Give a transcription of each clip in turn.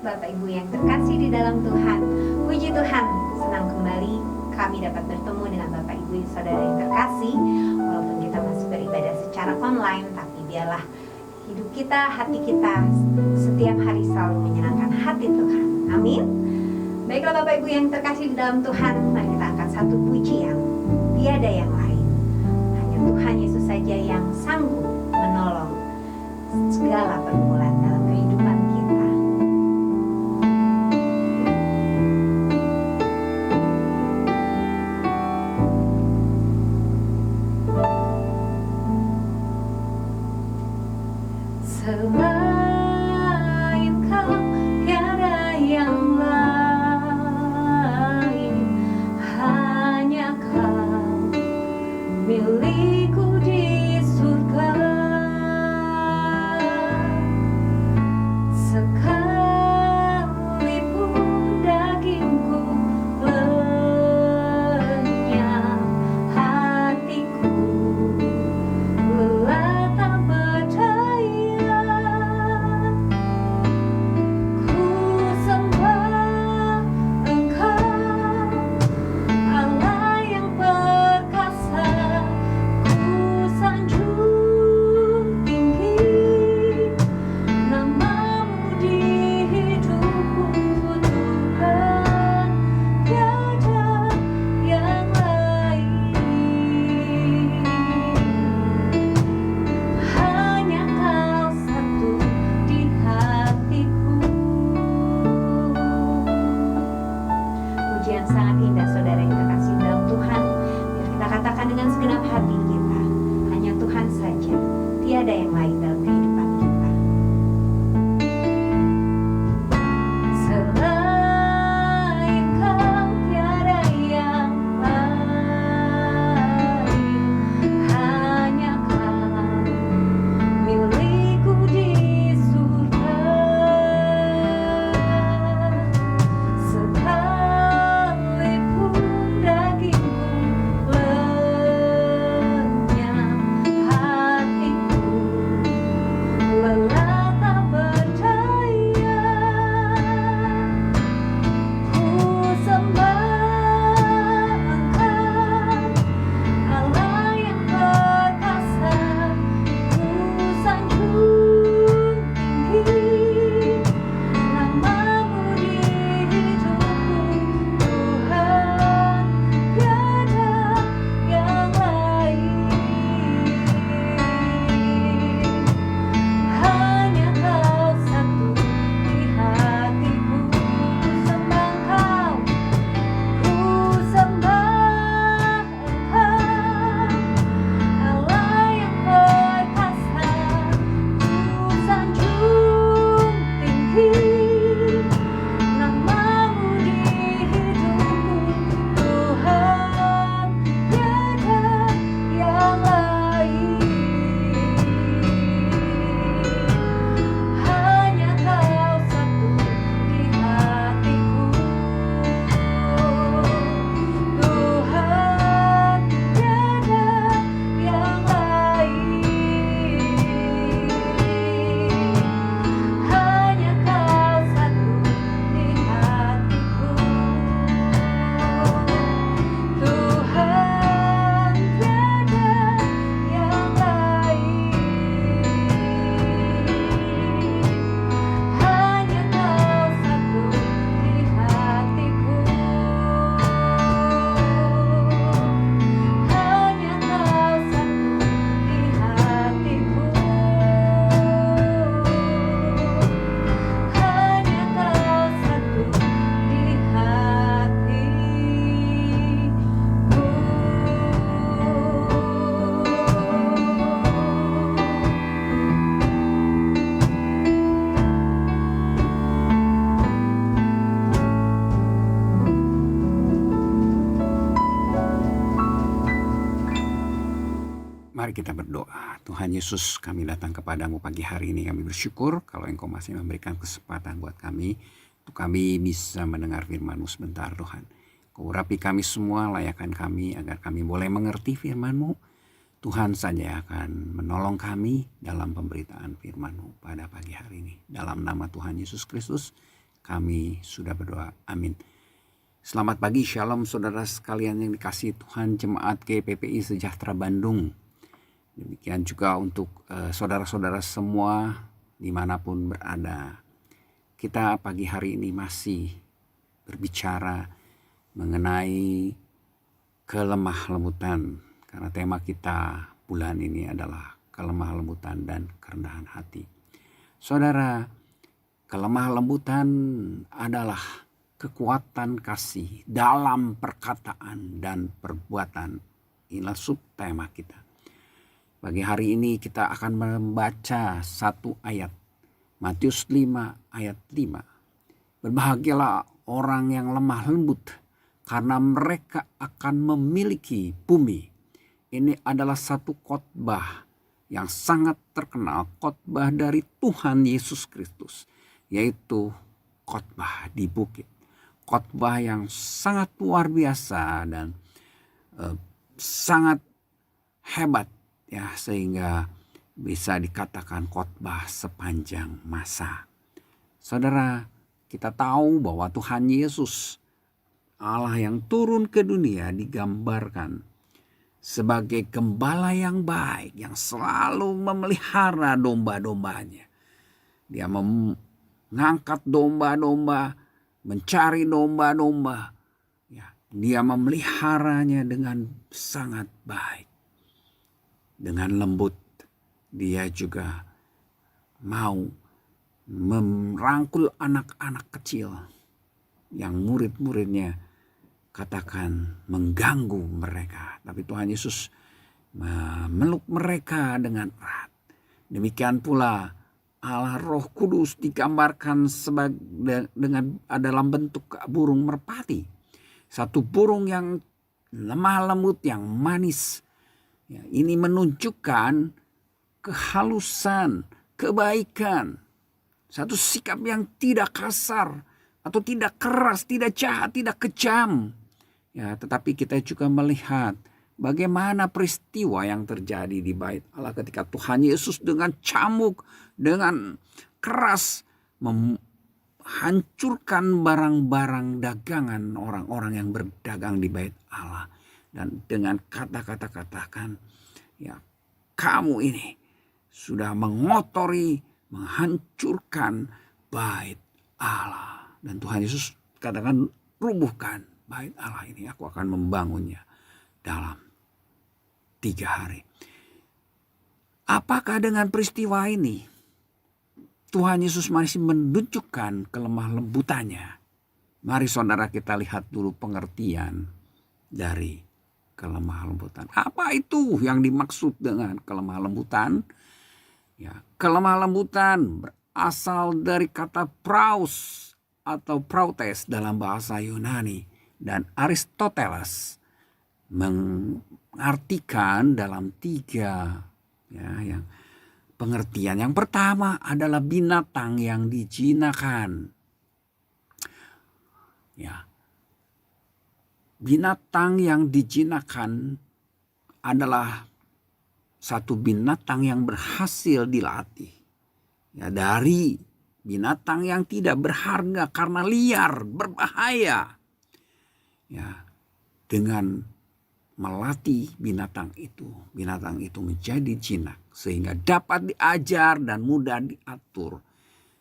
Bapak Ibu yang terkasih di dalam Tuhan, puji Tuhan, senang kembali kami dapat bertemu dengan Bapak Ibu saudara yang terkasih. Walaupun kita masih beribadah secara online, tapi biarlah hidup kita, hati kita setiap hari selalu menyenangkan hati Tuhan. Amin. Baiklah Bapak Ibu yang terkasih di dalam Tuhan, mari kita angkat satu pujian. Tiada yang lain, hanya Tuhan Yesus saja yang sanggup menolong segala pergumulan dalam kehidupan kita. Selain Kau tiada yang lain, hanya Kau milikku di surga. Sekalipun dagingku lenyap, hatiku lelah tak berdaya. Ku sembah Engkau, Allah yang perkasa. Ku sanjung tinggi namamu di hidupku, Tuhan, tiada yang lain. Hanya Kau satu di hatiku. Pujian sangat indah saudara yang terkasih dalam Tuhan. Biar kita katakan dengan segenap hati kita, hanya Tuhan saja, tiada yang lain dalam kehidupan kita. Selain Kau tiada yang lain, hanya Kau milikku di surga. Sekalipun dagingku lenyap, hatiku lelah tak berdaya. Ku sembah Engkau, Allah yang perkasa. Ku sanjung tinggi namamu di hidupku, Tuhan, tiada yang lain. Hanya Kau satu di hatiku. Ku sembah Engkau, Allah yang perkasa. Ku sanjung tinggi namamu di hidupku, Tuhan, tiada yang lain. Hanya Kau satu di hatiku, Tuhan, tiada yang lain. Hanya Kau satu di hatiku, Tuhan, tiada yang lain. Hanya Kau satu di hatiku, hanya Kau satu di hatiku, hanya Kau satu di Mari kita berdoa. Tuhan Yesus, kami datang kepadamu pagi hari ini. Kami bersyukur kalau Engkau masih memberikan kesempatan buat kami, untuk kami bisa mendengar firman-Mu sebentar Tuhan. Kau urapi kami semua, layakkan kami agar kami boleh mengerti firman-Mu. Tuhan saja akan menolong kami dalam pemberitaan firman-Mu pada pagi hari ini. Dalam nama Tuhan Yesus Kristus kami sudah berdoa. Amin. Selamat pagi, shalom saudara sekalian yang dikasihi Tuhan, jemaat GPPI Sejahtera Bandung. Demikian juga untuk saudara-saudara semua dimanapun berada. Kita pagi hari ini masih berbicara mengenai kelemah lembutan. Karena tema kita bulan ini adalah kelemah lembutan dan kerendahan hati. Saudara, kelemah lembutan adalah kekuatan kasih dalam perkataan dan perbuatan. Inilah subtema kita. Pagi hari ini kita akan membaca satu ayat. Matius 5 ayat 5. Berbahagialah orang yang lemah lembut, karena mereka akan memiliki bumi. Ini adalah satu khotbah yang sangat terkenal, khotbah dari Tuhan Yesus Kristus, yaitu khotbah di bukit. Khotbah yang sangat luar biasa dan sangat hebat, ya, sehingga bisa dikatakan khotbah sepanjang masa. Saudara, kita tahu bahwa Tuhan Yesus, Allah yang turun ke dunia, digambarkan sebagai gembala yang baik yang selalu memelihara domba-dombanya. Dia mengangkat domba-domba, mencari domba-domba. Ya, dia memeliharanya dengan sangat baik. Dengan lembut. Dia juga mau merangkul anak-anak kecil yang murid-muridnya katakan mengganggu mereka. Tapi Tuhan Yesus memeluk mereka dengan erat. Demikian pula Allah Roh Kudus digambarkan dengan dalam bentuk burung merpati. Satu burung yang lemah lembut, yang manis. Ya, ini menunjukkan kehalusan, kebaikan. Satu sikap yang tidak kasar atau tidak keras, tidak jahat, tidak kejam. Ya, tetapi kita juga melihat bagaimana peristiwa yang terjadi di bait Allah ketika Tuhan Yesus dengan cambuk, dengan keras menghancurkan barang-barang dagangan orang-orang yang berdagang di bait Allah. Dan dengan kata-kata katakan, ya, kamu ini sudah mengotori, menghancurkan bait Allah. Dan Tuhan Yesus katakan, rubuhkan bait Allah ini, aku akan membangunnya dalam 3 hari. Apakah dengan peristiwa ini Tuhan Yesus masih menunjukkan kelemah lembutannya? Mari saudara kita lihat dulu pengertian dari kelemah lembutan. Apa itu yang dimaksud dengan kelemah lembutan? Ya, kelemah lembutan berasal dari kata praus atau prautes dalam bahasa Yunani. Dan Aristoteles mengartikan dalam 3 yang pengertian. Yang pertama adalah binatang yang dijinakan. Ya. Binatang yang dijinakan adalah satu binatang yang berhasil dilatih. Ya, dari binatang yang tidak berharga karena liar, berbahaya. Ya, dengan melatih binatang itu menjadi jinak sehingga dapat diajar dan mudah diatur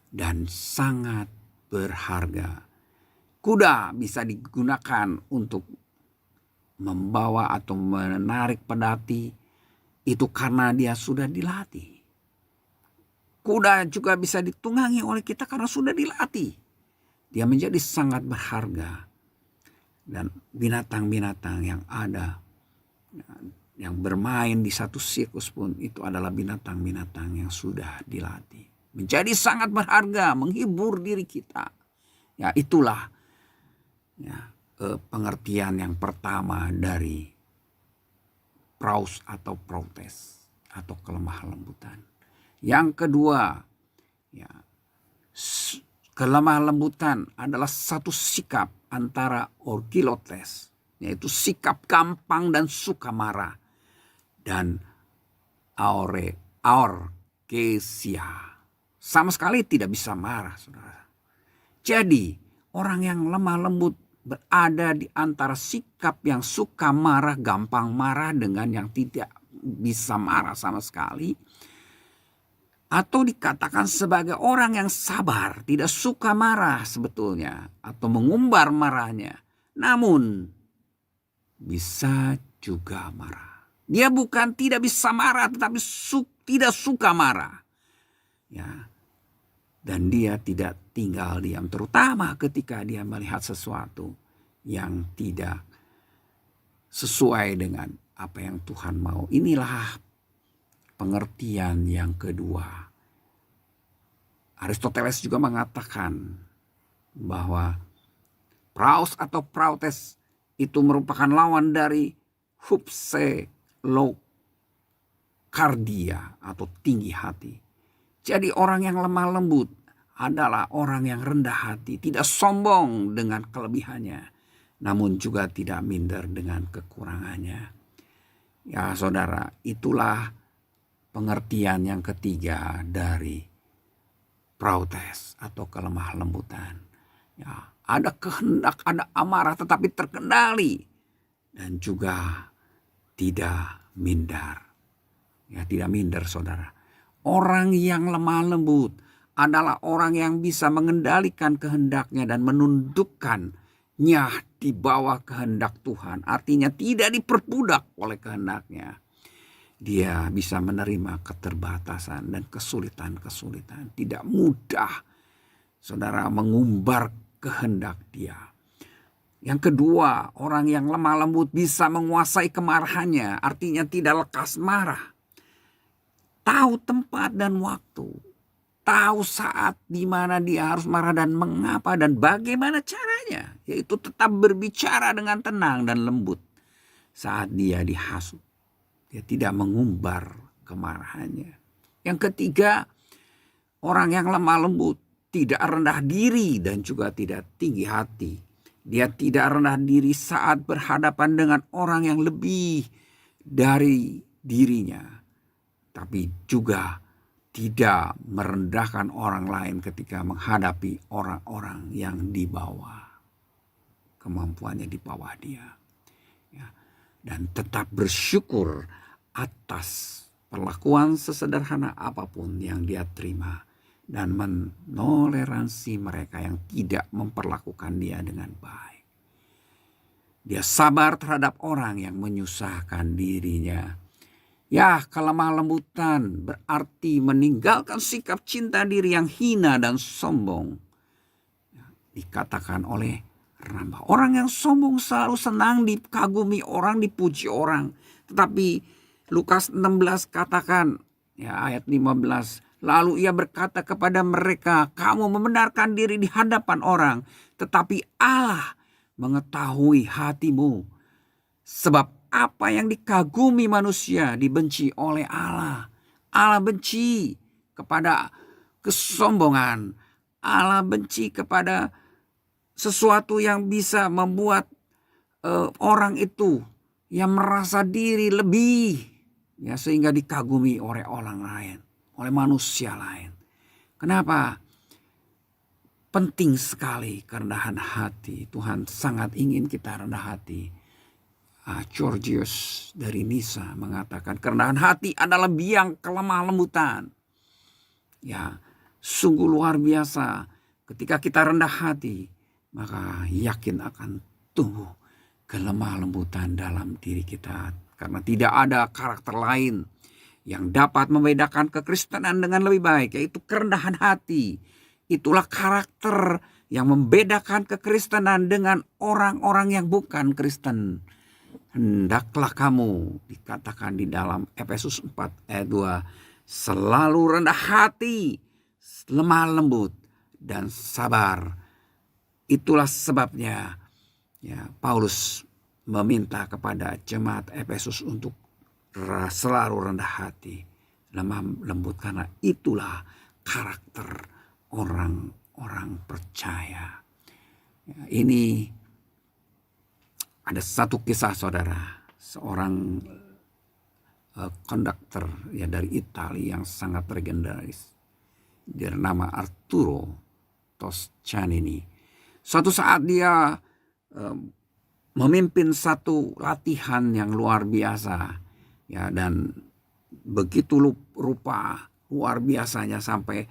dan sangat berharga. Kuda bisa digunakan untuk membawa atau menarik pedati itu karena dia sudah dilatih. Kuda juga bisa ditunggangi oleh kita karena sudah dilatih. Dia menjadi sangat berharga. Dan binatang-binatang yang ada, yang bermain di satu sirkus pun itu adalah binatang-binatang yang sudah dilatih. Menjadi sangat berharga, menghibur diri kita. Ya, itulah ya, pengertian yang pertama dari praus atau prautes atau kelemah lembutan. Yang kedua, ya, kelemah lembutan adalah satu sikap antara orgilotes, yaitu sikap gampang dan suka marah, dan aurkesia. Sama sekali tidak bisa marah, saudara. Jadi orang yang lemah lembut berada di antara sikap yang suka marah, gampang marah, dengan yang tidak bisa marah sama sekali. Atau dikatakan sebagai orang yang sabar, tidak suka marah sebetulnya, atau mengumbar marahnya. Namun bisa juga marah. Dia bukan tidak bisa marah, tetapi tidak suka marah. Ya. Dan dia tidak tinggal diam, terutama ketika dia melihat sesuatu yang tidak sesuai dengan apa yang Tuhan mau. Inilah pengertian yang kedua. Aristoteles juga mengatakan bahwa praus atau prautes itu merupakan lawan dari hypselokardia atau tinggi hati. Jadi orang yang lemah lembut adalah orang yang rendah hati, tidak sombong dengan kelebihannya, namun juga tidak minder dengan kekurangannya. Ya saudara, itulah pengertian yang ketiga dari prautes atau kelemah lembutan. Ya, ada kehendak, ada amarah tetapi terkendali, dan juga tidak minder. Ya, tidak minder saudara. Orang yang lemah lembut adalah orang yang bisa mengendalikan kehendaknya dan menundukkannya di bawah kehendak Tuhan. Artinya tidak diperbudak oleh kehendaknya. Dia bisa menerima keterbatasan dan kesulitan-kesulitan. Tidak mudah saudara mengumbar kehendak dia. Yang kedua, orang yang lemah lembut bisa menguasai kemarahannya. Artinya tidak lekas marah. Tahu tempat dan waktu. Tahu saat di mana dia harus marah dan mengapa dan bagaimana caranya. Yaitu tetap berbicara dengan tenang dan lembut saat dia dihasut. Dia tidak mengumbar kemarahannya. Yang ketiga, orang yang lemah lembut tidak rendah diri dan juga tidak tinggi hati. Dia tidak rendah diri saat berhadapan dengan orang yang lebih dari dirinya. Tapi juga tidak merendahkan orang lain ketika menghadapi orang-orang yang di bawah kemampuannya, di bawah dia. Ya. Dan tetap bersyukur atas perlakuan sesederhana apapun yang dia terima. Dan menoleransi mereka yang tidak memperlakukan dia dengan baik. Dia sabar terhadap orang yang menyusahkan dirinya. Ya, kelemah lembutan berarti meninggalkan sikap cinta diri yang hina dan sombong. Dikatakan oleh Rambah, orang yang sombong selalu senang dikagumi orang, dipuji orang. Tetapi Lukas 16 katakan, ya ayat 15, lalu ia berkata kepada mereka, kamu membenarkan diri di hadapan orang, tetapi Allah mengetahui hatimu. Sebab apa yang dikagumi manusia dibenci oleh Allah. Allah benci kepada kesombongan. Allah benci kepada sesuatu yang bisa membuat orang itu yang merasa diri lebih, ya, sehingga dikagumi oleh orang lain, oleh manusia lain. Kenapa? Penting sekali kerendahan hati. Tuhan sangat ingin kita rendah hati. Georgius dari Nisa mengatakan kerendahan hati adalah biang kelemah lembutan. Ya, sungguh luar biasa. Ketika kita rendah hati, maka yakin akan tumbuh kelemah lembutan dalam diri kita. Karena tidak ada karakter lain yang dapat membedakan kekristenan dengan lebih baik, yaitu kerendahan hati. Itulah karakter yang membedakan kekristenan dengan orang-orang yang bukan Kristen. Hendaklah kamu, dikatakan di dalam Efesus 4 ayat 2, selalu rendah hati, lemah lembut, dan sabar. Itulah sebabnya ya, Paulus meminta kepada jemaat Efesus untuk selalu rendah hati, lemah lembut, karena itulah karakter orang-orang percaya. Ya, ini ada satu kisah saudara, seorang konduktor ya dari Italia yang sangat legendaris. Dia bernama Arturo Toscanini. Suatu saat dia memimpin satu latihan yang luar biasa ya, dan begitu rupa luar biasanya sampai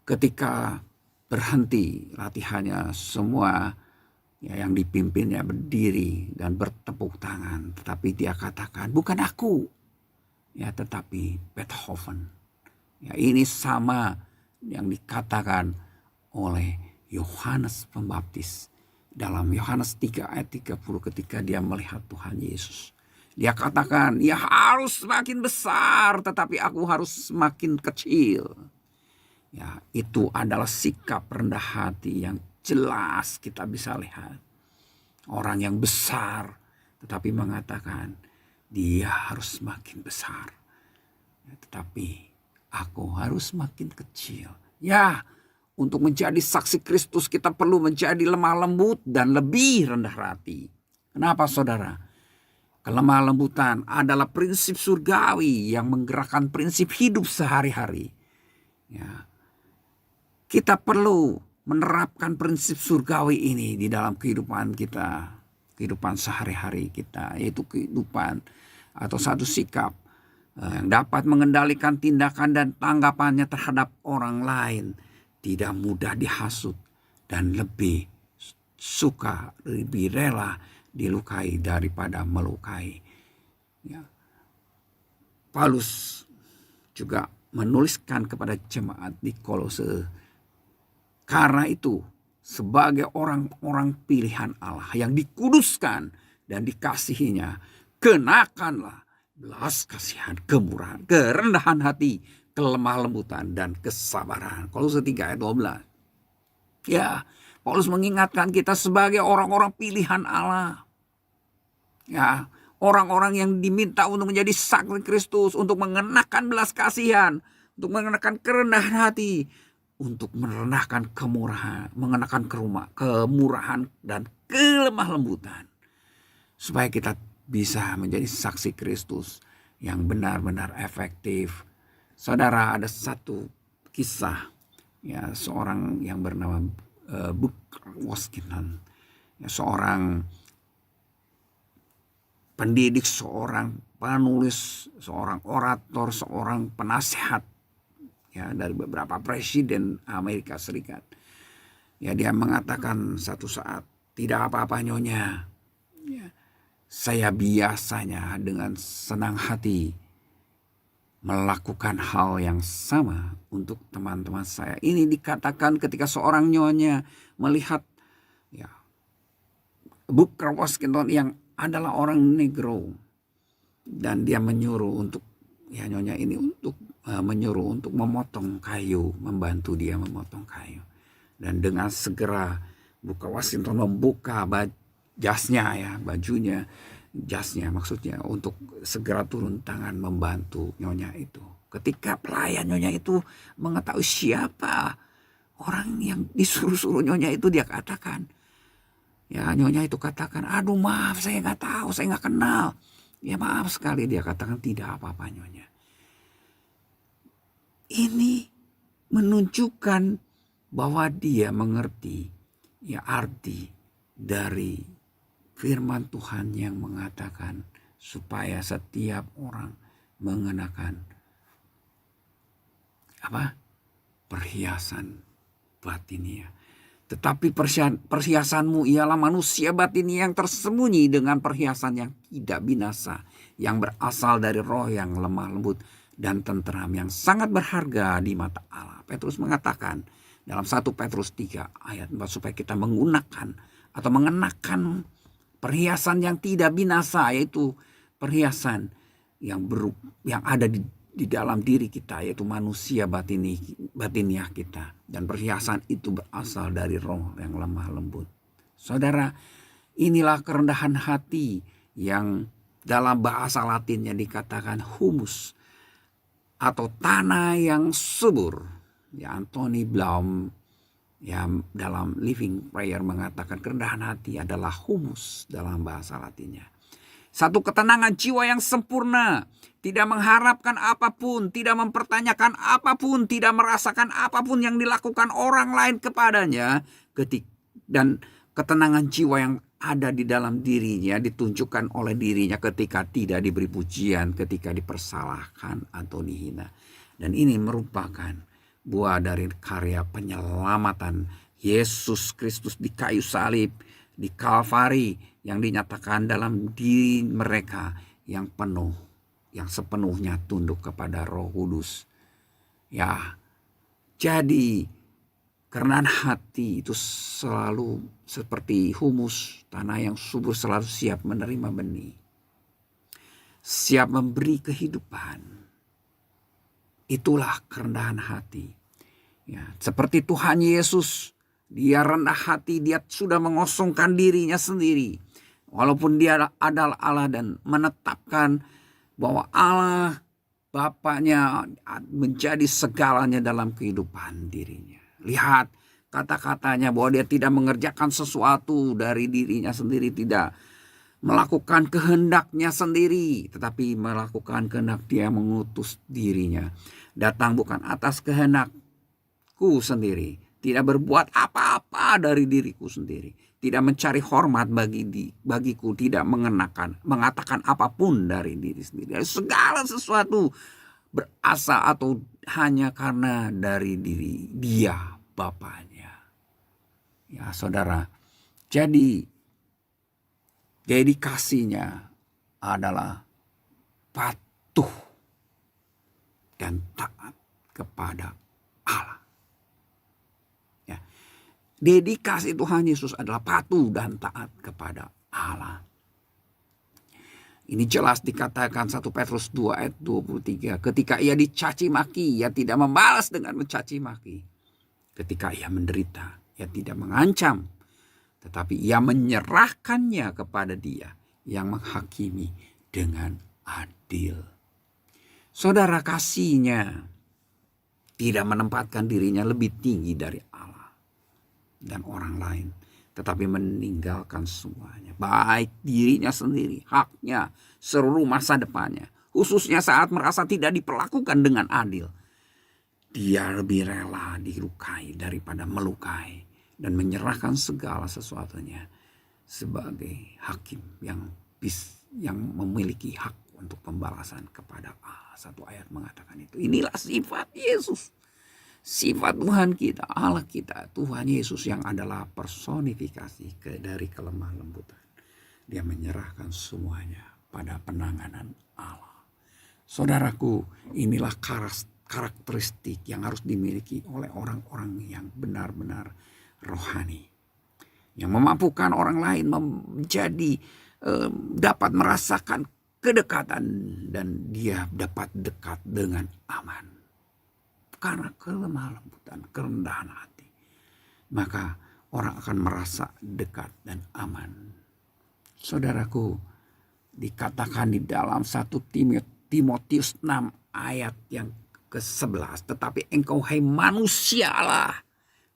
ketika berhenti latihannya semua ya yang dipimpinnya berdiri dan bertepuk tangan, tetapi dia katakan bukan aku ya tetapi Beethoven. Ya, ini sama yang dikatakan oleh Yohanes Pembaptis dalam Yohanes 3 ayat 30 ketika dia melihat Tuhan Yesus. Dia katakan, "Ya harus semakin besar tetapi aku harus semakin kecil." Ya, itu adalah sikap rendah hati yang jelas kita bisa lihat. Orang yang besar tetapi mengatakan dia harus semakin besar. Ya, tetapi aku harus semakin kecil. Ya, untuk menjadi saksi Kristus kita perlu menjadi lemah lembut dan lebih rendah hati. Kenapa saudara? Kelemah lembutan adalah prinsip surgawi yang menggerakkan prinsip hidup sehari-hari. Ya. Kita perlu menerapkan prinsip surgawi ini di dalam kehidupan kita, kehidupan sehari-hari kita, yaitu kehidupan atau satu sikap yang dapat mengendalikan tindakan dan tanggapannya terhadap orang lain, tidak mudah dihasut dan lebih suka, lebih rela dilukai daripada melukai. Ya. Paulus juga menuliskan kepada jemaat di Kolose, karena itu sebagai orang-orang pilihan Allah yang dikuduskan dan dikasihinya, kenakanlah belas kasihan, kemurahan, kerendahan hati, kelemah lembutan dan kesabaran. Kolose 3 ayat 12. Ya, Paulus mengingatkan kita sebagai orang-orang pilihan Allah. Ya, orang-orang yang diminta untuk menjadi saksi Kristus, untuk mengenakan belas kasihan, untuk mengenakan kerendahan hati, untuk merendahkan kemurahan, mengenakan kemurahan dan kelemah lembutan. Supaya kita bisa menjadi saksi Kristus yang benar-benar efektif. Saudara, ada satu kisah ya, seorang yang bernama Booker Washington, ya, seorang pendidik, seorang penulis, seorang orator, seorang penasehat ya dari beberapa presiden Amerika Serikat. Ya, dia mengatakan satu saat, "Tidak apa-apa nyonya, ya, saya biasanya dengan senang hati melakukan hal yang sama untuk teman-teman saya." Ini dikatakan ketika seorang nyonya melihat ya Booker Washington yang adalah orang negro, dan dia menyuruh untuk ya nyonya ini untuk menyuruh untuk memotong kayu, membantu dia memotong kayu. Dan dengan segera Booker Washington membuka jasnya ya, bajunya, jasnya maksudnya, untuk segera turun tangan membantu nyonya itu. Ketika pelayan nyonya itu mengetahui siapa orang yang disuruh-suruh nyonya itu, dia katakan, ya nyonya itu katakan, "Aduh maaf, saya nggak tahu, saya nggak kenal." Ya maaf sekali, dia katakan, "Tidak apa-apa nyonya." Ini menunjukkan bahwa dia mengerti ya arti dari firman Tuhan yang mengatakan supaya setiap orang mengenakan perhiasan batinia. Tetapi perhiasanmu ialah manusia batini yang tersembunyi dengan perhiasan yang tidak binasa, yang berasal dari roh yang lemah lembut dan tenteram, yang sangat berharga di mata Allah. Petrus mengatakan dalam 1 Petrus 3 ayat 4 supaya kita menggunakan atau mengenakan perhiasan yang tidak binasa, yaitu perhiasan yang ada di dalam diri kita, yaitu manusia batiniah kita. Dan perhiasan itu berasal dari roh yang lemah lembut. Saudara, inilah kerendahan hati yang dalam bahasa Latinnya dikatakan humus atau tanah yang subur. Ya, Anthony Bloom ya dalam Living Prayer mengatakan kerendahan hati adalah humus dalam bahasa Latinnya. Satu ketenangan jiwa yang sempurna. Tidak mengharapkan apapun, tidak mempertanyakan apapun, tidak merasakan apapun yang dilakukan orang lain kepadanya. Dan ketenangan jiwa yang ada di dalam dirinya ditunjukkan oleh dirinya ketika tidak diberi pujian, ketika dipersalahkan atau dihina. Dan ini merupakan buah dari karya penyelamatan Yesus Kristus di kayu salib, di Kalvari, yang dinyatakan dalam diri mereka yang penuh, yang sepenuhnya tunduk kepada Roh Kudus. Ya, jadi kerendahan hati itu selalu seperti humus, tanah yang subur, selalu siap menerima benih, siap memberi kehidupan. Itulah kerendahan hati. Ya, seperti Tuhan Yesus, dia rendah hati, dia sudah mengosongkan dirinya sendiri. Walaupun dia adalah Allah dan menetapkan bahwa Allah Bapaknya menjadi segalanya dalam kehidupan dirinya. Lihat kata-katanya bahwa dia tidak mengerjakan sesuatu dari dirinya sendiri, tidak melakukan kehendaknya sendiri, tetapi melakukan kehendak Dia mengutus dirinya. Datang bukan atas kehendakku sendiri, tidak berbuat apa-apa dari diriku sendiri, tidak mencari hormat bagiku, tidak mengatakan apapun dari diri sendiri. Segala sesuatu berasal atau hanya karena dari diri Dia Bapaknya. Ya saudara, jadi dedikasinya adalah patuh dan taat kepada Allah. Dedikasi Tuhan Yesus adalah patuh dan taat kepada Allah. Ini jelas dikatakan 1 Petrus 2 ayat 23. Ketika ia dicaci maki, ia tidak membalas dengan mencaci maki. Ketika ia menderita, ia tidak mengancam, tetapi ia menyerahkannya kepada Dia yang menghakimi dengan adil. Saudara, kasihnya tidak menempatkan dirinya lebih tinggi dari Allah dan orang lain, tetapi meninggalkan semuanya, baik dirinya sendiri, haknya, seluruh masa depannya, khususnya saat merasa tidak diperlakukan dengan adil. Dia lebih rela dilukai daripada melukai, dan menyerahkan segala sesuatunya sebagai hakim yang memiliki hak untuk pembalasan kepada Allah. Satu ayat mengatakan itu. Inilah sifat Yesus. Sifat Tuhan kita, Allah kita, Tuhan Yesus yang adalah personifikasi dari kelemah lembutan. Dia menyerahkan semuanya pada penanganan Allah. Saudaraku, inilah karakteristik yang harus dimiliki oleh orang-orang yang benar-benar rohani. Yang memampukan orang lain menjadi dapat merasakan kedekatan dan dia dapat dekat dengan aman. Karena kelemah lembutan, kerendahan hati, maka orang akan merasa dekat dan aman. Saudaraku, dikatakan di dalam 1 Timotius 6 ayat yang ke-11. Tetapi engkau hai manusialah,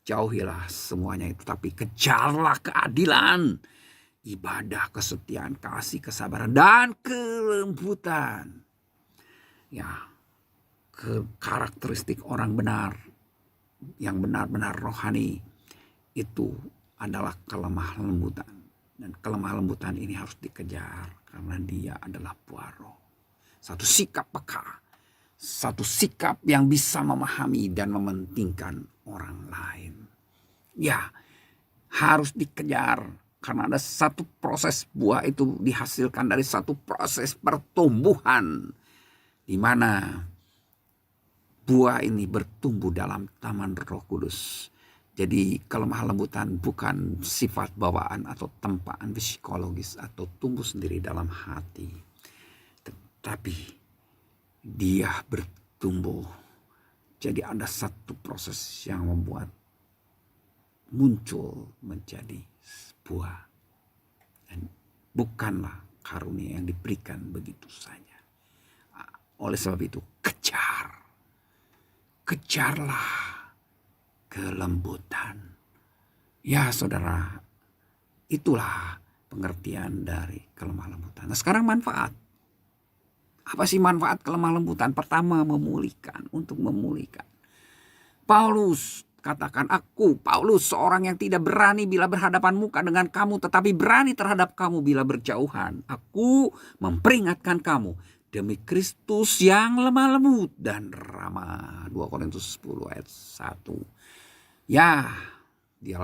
jauhilah semuanya itu, tapi kejarlah keadilan, ibadah, kesetiaan, kasih, kesabaran, dan kelembutan. Ya, karakteristik orang benar yang benar-benar rohani itu adalah kelemah lembutan, dan kelemah lembutan ini harus dikejar karena dia adalah buah roh. Satu sikap peka, satu sikap yang bisa memahami dan mementingkan orang lain. Ya, harus dikejar karena ada satu proses, buah itu dihasilkan dari satu proses pertumbuhan di mana buah ini bertumbuh dalam taman Roh Kudus. Jadi kelemah lembutan bukan sifat bawaan atau tempaan psikologis atau tumbuh sendiri dalam hati. Tetapi dia bertumbuh. Jadi ada satu proses yang membuat muncul menjadi buah. Dan bukanlah karunia yang diberikan begitu saja. Oleh sebab itu kejarlah kelembutan. Ya saudara, itulah pengertian dari kelemah lembutan. Nah, sekarang manfaat. Apa sih manfaat kelemah lembutan? Pertama, memulihkan, untuk memulihkan. Paulus katakan, aku Paulus seorang yang tidak berani bila berhadapan muka dengan kamu, tetapi berani terhadap kamu bila berjauhan. Aku memperingatkan kamu demi Kristus yang lemah lembut dan ramah. 2 Korintus 10 ayat 1. Ya, dia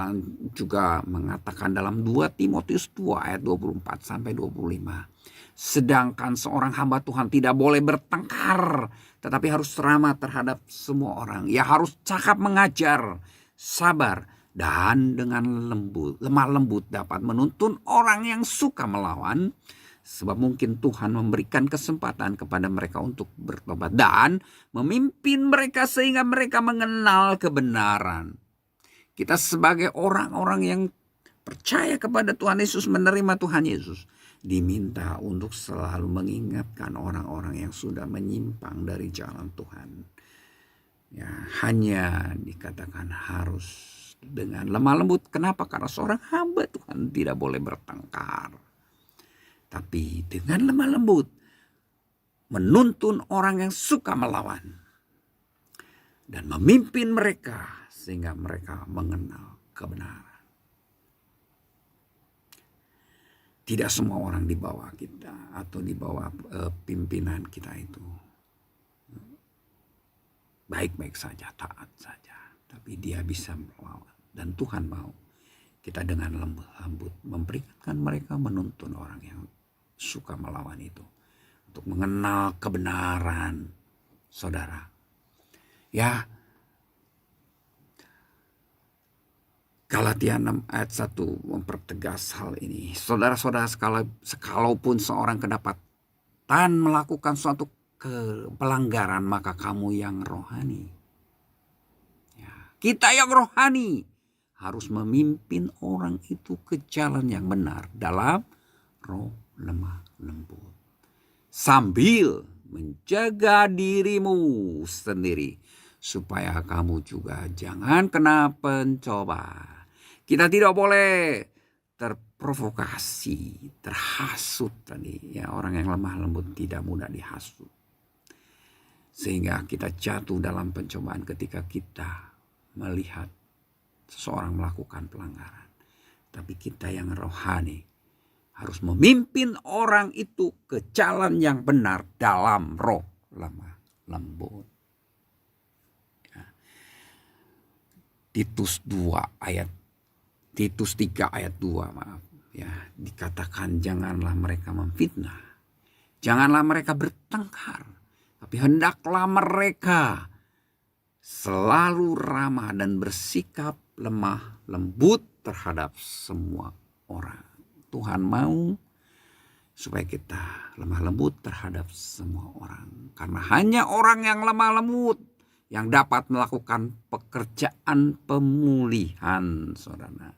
juga mengatakan dalam 2 Timotius 2 ayat 24 sampai 25. Sedangkan seorang hamba Tuhan tidak boleh bertengkar, tetapi harus ramah terhadap semua orang. Ia harus cakap mengajar, sabar, dan dengan lemah lembut dapat menuntun orang yang suka melawan. Sebab mungkin Tuhan memberikan kesempatan kepada mereka untuk bertobat dan memimpin mereka sehingga mereka mengenal kebenaran. Kita sebagai orang-orang yang percaya kepada Tuhan Yesus, menerima Tuhan Yesus, diminta untuk selalu mengingatkan orang-orang yang sudah menyimpang dari jalan Tuhan. Ya, hanya dikatakan harus dengan lemah lembut. Kenapa? Karena seorang hamba Tuhan tidak boleh bertengkar. Tapi dengan lemah lembut menuntun orang yang suka melawan. Dan memimpin mereka sehingga mereka mengenal kebenaran. Tidak semua orang di bawah kita atau di bawah pimpinan kita itu baik-baik saja, taat saja. Tapi dia bisa melawan. Dan Tuhan mau kita dengan lembut memperingatkan mereka, menuntun orang yang suka melawan itu untuk mengenal kebenaran, saudara. Ya, Galatia 6 ayat 1 mempertegas hal ini. Saudara-saudara, sekalaupun seorang kedapatan melakukan suatu pelanggaran, maka kamu yang rohani. Ya, kita yang rohani harus memimpin orang itu ke jalan yang benar dalam roh lemah lembut. Sambil menjaga dirimu sendiri supaya kamu juga jangan kena pencoba. Kita tidak boleh terprovokasi, terhasut tadi. Ya, orang yang lemah lembut tidak mudah dihasut. Sehingga kita jatuh dalam pencobaan ketika kita melihat seseorang melakukan pelanggaran. Tapi kita yang rohani harus memimpin orang itu ke jalan yang benar dalam roh lemah lembut. Ya. Titus 3 ayat 2 maaf. Ya, dikatakan janganlah mereka memfitnah. Janganlah mereka bertengkar. Tapi hendaklah mereka selalu ramah dan bersikap lemah lembut terhadap semua orang. Tuhan mau supaya kita lemah lembut terhadap semua orang. Karena hanya orang yang lemah lembut yang dapat melakukan pekerjaan pemulihan, saudara.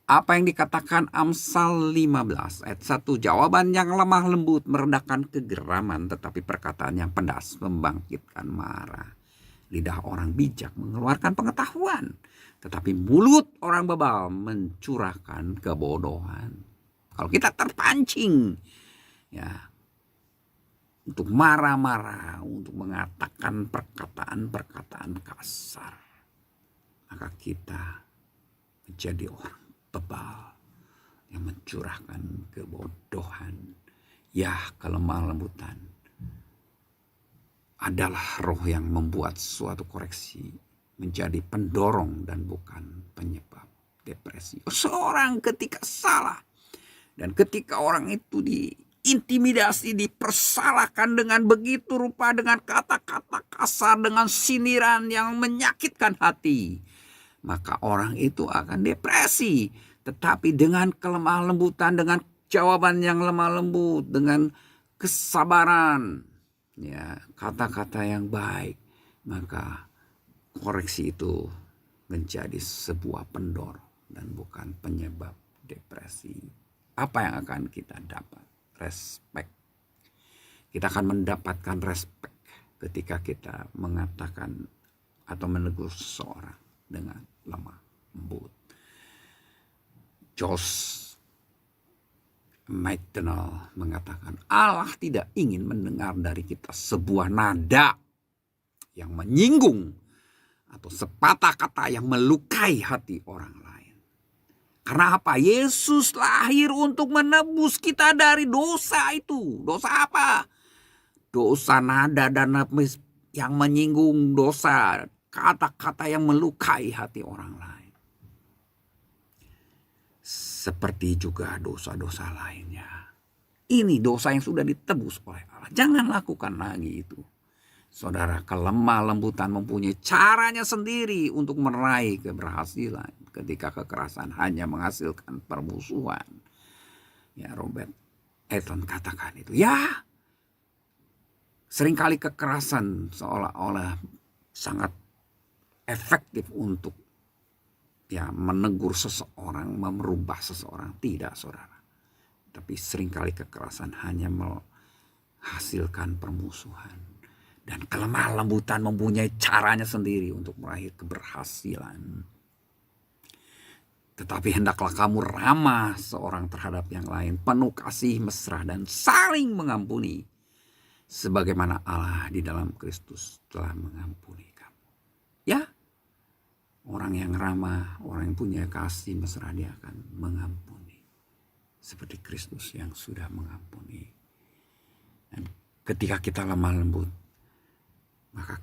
Apa yang dikatakan Amsal 15 ayat 1, jawaban yang lemah lembut meredakan kegeraman, tetapi perkataan yang pedas membangkitkan marah. Lidah orang bijak mengeluarkan pengetahuan, tetapi mulut orang bebal mencurahkan kebodohan. Kalau kita terpancing ya untuk marah-marah, untuk mengatakan perkataan-perkataan kasar, maka kita menjadi orang bebal yang mencurahkan kebodohan. Ya, kelemah lembutan adalah roh yang membuat suatu koreksi menjadi pendorong dan bukan penyebab depresi. Seorang ketika salah dan ketika orang itu diintimidasi, dipersalahkan dengan begitu rupa, dengan kata-kata kasar, dengan sindiran yang menyakitkan hati, maka orang itu akan depresi. Tetapi dengan kelemah lembutan, dengan jawaban yang lemah lembut, dengan kesabaran, ya, kata-kata yang baik, maka koreksi itu menjadi sebuah pendorong dan bukan penyebab depresi. Apa yang akan kita dapat? Respect. Kita akan mendapatkan respect ketika kita mengatakan atau menegur seseorang dengan lemah lembut. Jos McDonald mengatakan, Allah tidak ingin mendengar dari kita sebuah nada yang menyinggung atau sepatah kata yang melukai hati orang lain. Karena apa? Yesus lahir untuk menebus kita dari dosa itu. Dosa apa? Dosa nada dan yang menyinggung, dosa kata-kata yang melukai hati orang lain. Seperti juga dosa-dosa lainnya. Ini dosa yang sudah ditebus oleh Allah. Jangan lakukan lagi itu. Saudara, kelemah lembutan mempunyai caranya sendiri untuk meraih keberhasilan. Ketika kekerasan hanya menghasilkan permusuhan. Ya, Robert Eaton katakan itu. Ya, seringkali kekerasan seolah-olah sangat efektif untuk menegur seseorang, merubah seseorang. Tidak, saudara. Tapi seringkali kekerasan hanya menghasilkan permusuhan. Dan kelemah lembutan mempunyai caranya sendiri untuk meraih keberhasilan. Tetapi hendaklah kamu ramah seorang terhadap yang lain, penuh kasih mesra dan saling mengampuni. Sebagaimana Allah di dalam Kristus telah mengampuni kamu. Ya, orang yang ramah, orang yang punya kasih mesra, dia akan mengampuni. Seperti Kristus yang sudah mengampuni. Dan ketika kita lemah lembut, maka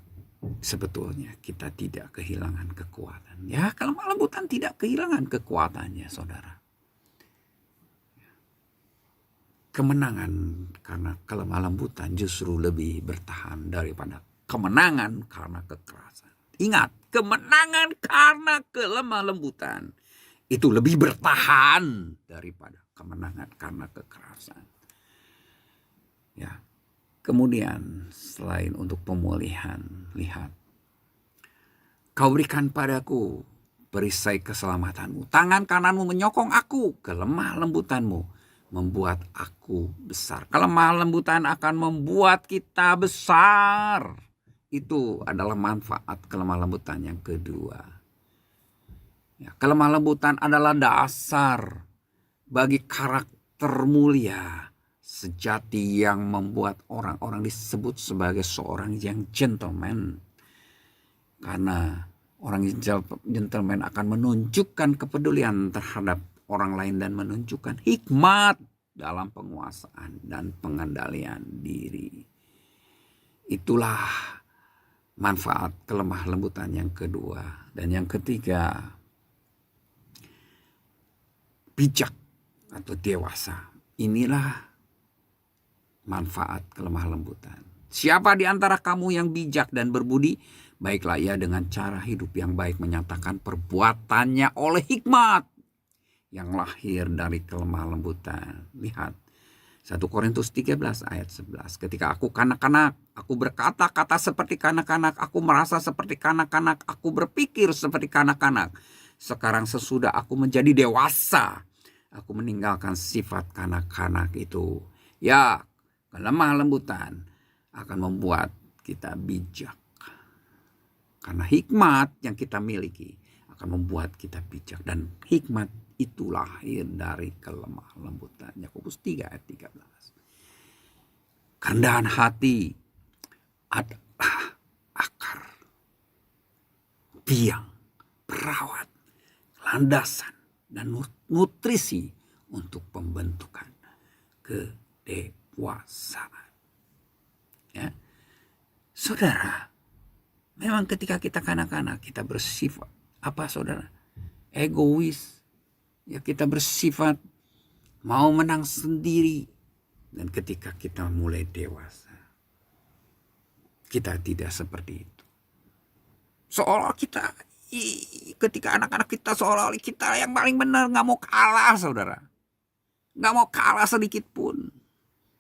sebetulnya kita tidak kehilangan kekuatan. Ya, kelemah lembutan tidak kehilangan kekuatannya, saudara. Kemenangan karena kelemah lembutan justru lebih bertahan daripada kemenangan karena kekerasan. Ingat, kemenangan karena kelemah lembutan itu lebih bertahan daripada kemenangan karena kekerasan. Ya. Kemudian selain untuk pemulihan, lihat. Kau berikan padaku perisai keselamatanmu. Tangan kananmu menyokong aku. Kelemah lembutanmu membuat aku besar. Kelemah lembutan akan membuat kita besar. Itu adalah manfaat kelemah lembutan yang kedua. Ya, kelemah lembutan adalah dasar bagi karakter mulia sejati yang membuat orang-orang disebut sebagai seorang yang gentleman. Karena orang gentleman akan menunjukkan kepedulian terhadap orang lain dan menunjukkan hikmat dalam penguasaan dan pengendalian diri. Itulah manfaat kelemah lembutan yang kedua. Dan yang ketiga, bijak atau dewasa. Inilah manfaat kelemah lembutan. Siapa di antara kamu yang bijak dan berbudi, baiklah ia dengan cara hidup yang baik menyatakan perbuatannya oleh hikmat yang lahir dari kelemah lembutan. Lihat 1 Korintus 13 ayat 11. Ketika aku kanak-kanak, aku berkata-kata seperti kanak-kanak, aku merasa seperti kanak-kanak, aku berpikir seperti kanak-kanak. Sekarang sesudah aku menjadi dewasa, aku meninggalkan sifat kanak-kanak itu. Ya, kelemah lembutan akan membuat kita bijak. Karena hikmat yang kita miliki akan membuat kita bijak. Dan hikmat itu lahir dari kelemah lembutan. Yakobus 3 ayat 13. Kerendahan hati adalah akar, biang, perawat, landasan, dan nutrisi untuk pembentukan kedewasaan. Ya, saudara, memang ketika kita kanak-kanak kita bersifat apa, saudara? Egois. Ya, kita bersifat mau menang sendiri. Dan ketika kita mulai dewasa, kita tidak seperti itu. Seolah kita ketika anak-anak kita seolah kita yang paling benar, nggak mau kalah, saudara. Nggak mau kalah sedikit pun.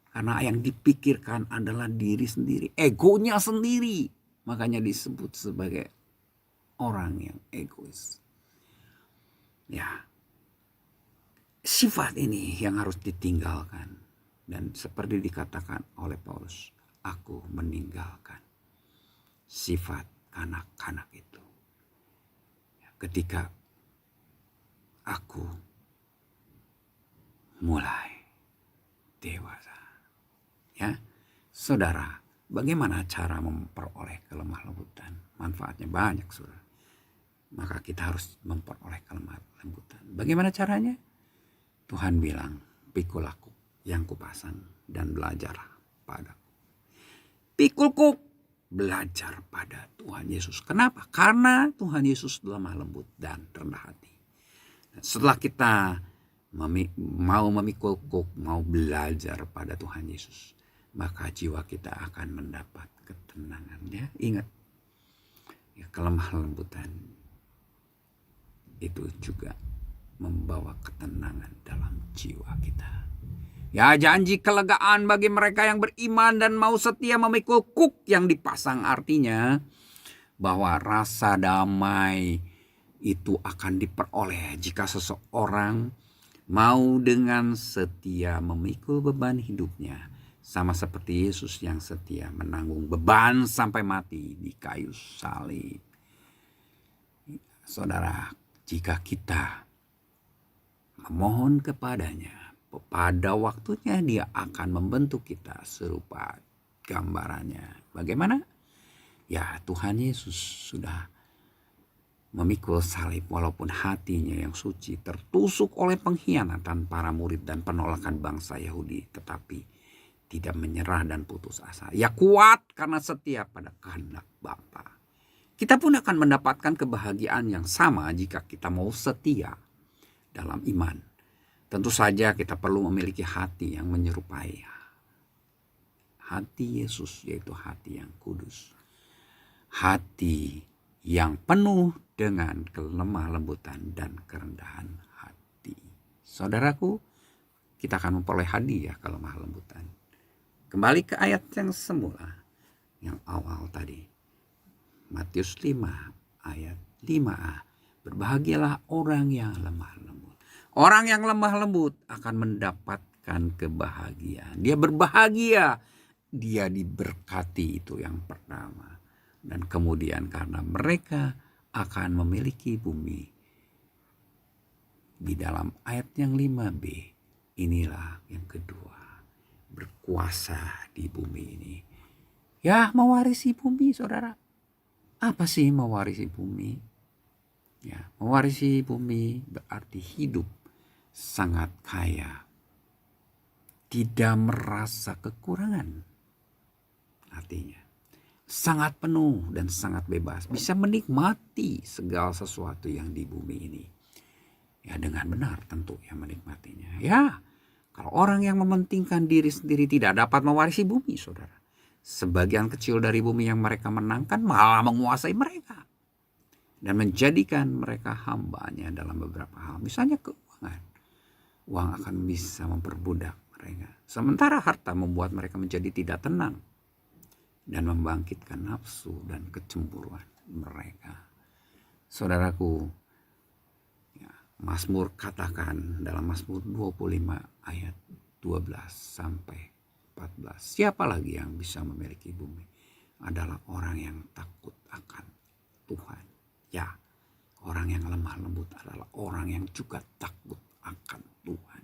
Karena yang dipikirkan adalah diri sendiri. Egonya sendiri. Makanya disebut sebagai orang yang egois. Ya. Sifat ini yang harus ditinggalkan. Dan seperti dikatakan oleh Paulus. Aku meninggalkan sifat kanak-kanak itu. Ketika aku mulai dewasa. Ya, saudara, bagaimana cara memperoleh kelemah lembutan? Manfaatnya banyak, saudara. Maka kita harus memperoleh kelemah lembutan. Bagaimana caranya? Tuhan bilang, pikul aku yang kupasang dan belajar padaku. Pikulku, belajar pada Tuhan Yesus. Kenapa? Karena Tuhan Yesus lemah lembut dan rendah hati. Dan setelah kita mau memikul kuk, mau belajar pada Tuhan Yesus, maka jiwa kita akan mendapat ketenangan. Ya, ingat, ya, kelemah lembutan itu juga membawa ketenangan dalam jiwa kita. Ya, janji kelegaan bagi mereka yang beriman dan mau setia memikul kuk yang dipasang, artinya bahwa rasa damai itu akan diperoleh jika seseorang mau dengan setia memikul beban hidupnya, sama seperti Yesus yang setia menanggung beban sampai mati di kayu salib. Saudara, jika kita memohon kepadanya, pada waktunya dia akan membentuk kita serupa gambarannya. Bagaimana? Ya, Tuhan Yesus sudah memikul salib walaupun hatinya yang suci tertusuk oleh pengkhianatan para murid dan penolakan bangsa Yahudi, tetapi tidak menyerah dan putus asa. Ya, kuat karena setia pada kehendak Bapa. Kita pun akan mendapatkan kebahagiaan yang sama jika kita mau setia dalam iman. Tentu saja kita perlu memiliki hati yang menyerupai hati Yesus, yaitu hati yang kudus. Hati yang penuh dengan kelemah lembutan dan kerendahan hati. Saudaraku, kita akan memperoleh hadiah kelemah lembutan. Kembali ke ayat yang semula, yang awal tadi. Matius 5 ayat 5a. Berbahagialah orang yang lemah lembut. Orang yang lemah lembut akan mendapatkan kebahagiaan. Dia berbahagia, dia diberkati, itu yang pertama. Dan kemudian karena mereka akan memiliki bumi. Di dalam ayat yang 5b, inilah yang kedua. Berkuasa di bumi ini. Ya, mewarisi bumi, saudara. Apa sih mewarisi bumi? Ya, mewarisi bumi berarti hidup sangat kaya, tidak merasa kekurangan. Artinya sangat penuh dan sangat bebas, bisa menikmati segala sesuatu yang di bumi ini. Ya, dengan benar tentu yang menikmatinya. Ya, kalau orang yang mementingkan diri sendiri tidak dapat mewarisi bumi, saudara. Sebagian kecil dari bumi yang mereka menangkan malah menguasai mereka dan menjadikan mereka hambanya dalam beberapa hal. Misalnya keuangan. Uang akan bisa memperbudak mereka. Sementara harta membuat mereka menjadi tidak tenang dan membangkitkan nafsu dan kecemburuan mereka. Saudaraku, ya, Mazmur katakan dalam Mazmur 25 ayat 12 sampai 14. Siapa lagi yang bisa memiliki bumi? Adalah orang yang takut akan Tuhan. Ya, orang yang lemah lembut adalah orang yang juga takut akan Tuhan.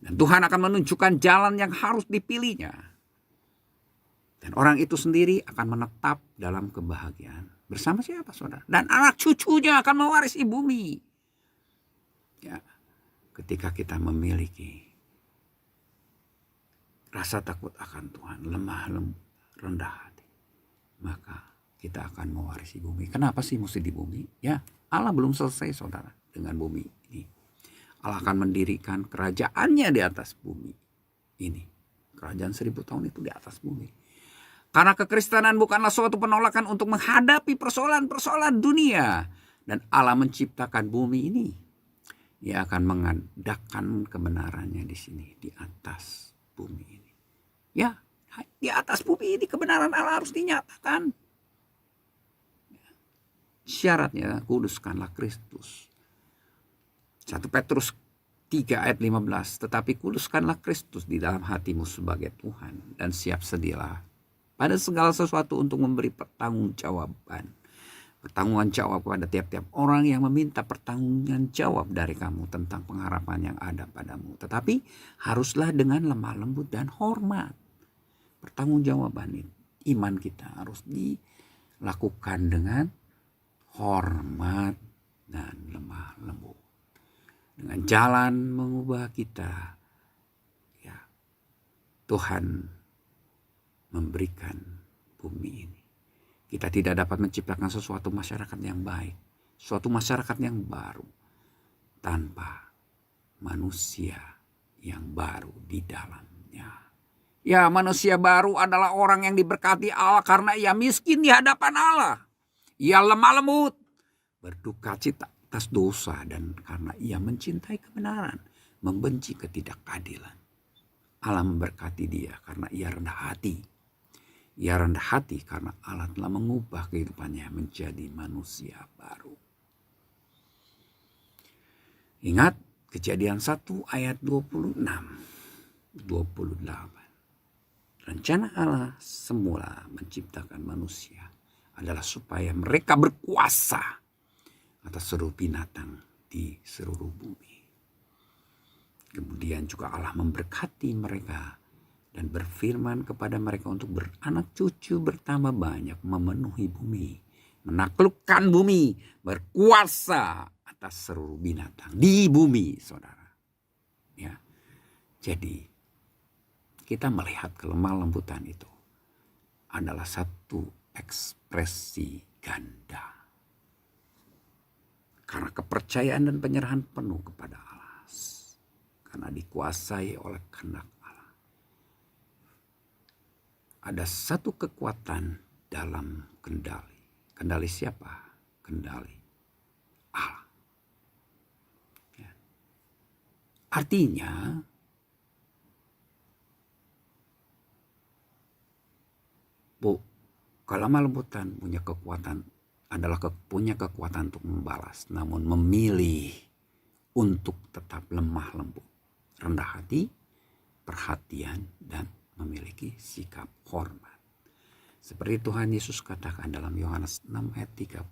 Dan Tuhan akan menunjukkan jalan yang harus dipilihnya. Dan orang itu sendiri akan menetap dalam kebahagiaan. Bersama siapa, saudara? Dan anak cucunya akan mewarisi bumi. Ya, ketika kita memiliki rasa takut akan Tuhan, lemah lembut, rendah hati, maka kita akan mewarisi bumi. Kenapa sih mesti di bumi? Ya, Allah belum selesai, saudara, dengan bumi ini. Allah akan mendirikan kerajaannya di atas bumi ini. Kerajaan 1000 tahun itu di atas bumi. Karena kekristenan bukanlah suatu penolakan untuk menghadapi persoalan-persoalan dunia. Dan Allah menciptakan bumi ini. Dia akan mengadakan kebenarannya di sini, di atas bumi ini. Ya, di atas bumi ini kebenaran Allah harus dinyatakan. Syaratnya, kuduskanlah Kristus. 1 Petrus 3 ayat 15. Tetapi kuduskanlah Kristus di dalam hatimu sebagai Tuhan. Dan siap sedialah pada segala sesuatu untuk memberi pertanggungjawaban pertanggungan jawab kepada tiap-tiap orang yang meminta pertanggungan jawab dari kamu tentang pengharapan yang ada padamu. Tetapi haruslah dengan lemah lembut dan hormat. Pertanggungjawaban iman kita harus dilakukan dengan hormat dan lemah lembut. Dengan jalan mengubah kita, ya, Tuhan memberikan bumi ini. Kita tidak dapat menciptakan sesuatu masyarakat yang baik, suatu masyarakat yang baru, tanpa manusia yang baru di dalamnya. Ya, manusia baru adalah orang yang diberkati Allah karena ia miskin di hadapan Allah. Ia lemah lembut, berduka cita atas dosa, dan karena ia mencintai kebenaran, membenci ketidakadilan. Allah memberkati dia karena ia rendah hati. Ia rendah hati karena Allah telah mengubah kehidupannya menjadi manusia baru. Ingat Kejadian 1 ayat 26, 28. Rencana Allah semula menciptakan manusia adalah supaya mereka berkuasa atas seluruh binatang di seluruh bumi. Kemudian juga Allah memberkati mereka dan berfirman kepada mereka untuk beranak cucu bertambah banyak, memenuhi bumi, menaklukkan bumi, berkuasa atas seluruh binatang di bumi, saudara. Ya, jadi kita melihat kelemah lembutan itu adalah satu ekspresi ganda. Karena kepercayaan dan penyerahan penuh kepada Allah. Karena dikuasai oleh kehendak Allah. Ada satu kekuatan dalam kendali. Kendali siapa? Kendali Allah. Ya. Artinya kelemah lembutan punya kekuatan, punya kekuatan untuk membalas, namun memilih untuk tetap lemah lembut, rendah hati, perhatian, dan memiliki sikap hormat. Seperti Tuhan Yesus katakan dalam Yohanes 6 ayat 38,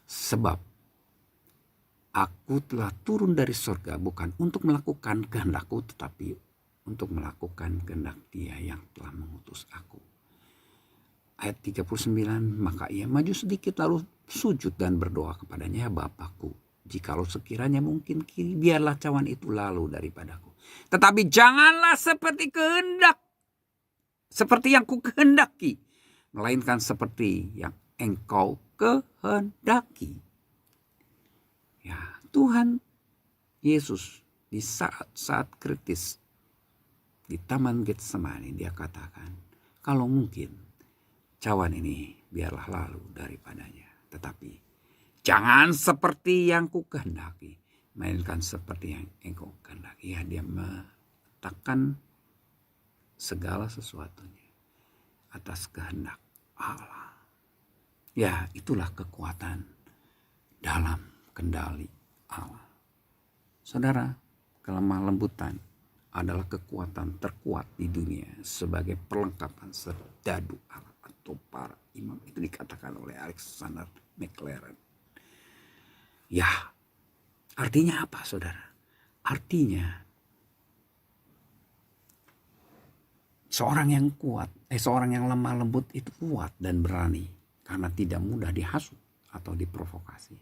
sebab aku telah turun dari surga bukan untuk melakukan kehendakku, tetapi untuk melakukan kehendak Dia yang telah mengutus aku. Ayat 39, maka ia maju sedikit lalu sujud dan berdoa kepadanya, ya Bapakku, jikalau sekiranya mungkin biarlah cawan itu lalu daripadaku. Tetapi janganlah seperti yang ku kehendaki, melainkan seperti yang engkau kehendaki. Ya, Tuhan Yesus di saat kritis di Taman Getsemani dia katakan, kalau mungkin cawan ini biarlah lalu daripadanya. Tetapi jangan seperti yang ku kehendaki, melainkan seperti yang engkau kehendaki. Ya, dia meletakkan segala sesuatunya atas kehendak Allah. Ya, itulah kekuatan dalam kendali Allah. Saudara, kelemah lembutan adalah kekuatan terkuat di dunia sebagai perlengkapan serdadu Allah atau para imam. Itu dikatakan oleh Alexander McLaren. Ya, artinya apa, saudara? Artinya seorang yang lemah lembut itu kuat dan berani karena tidak mudah dihasut atau diprovokasi.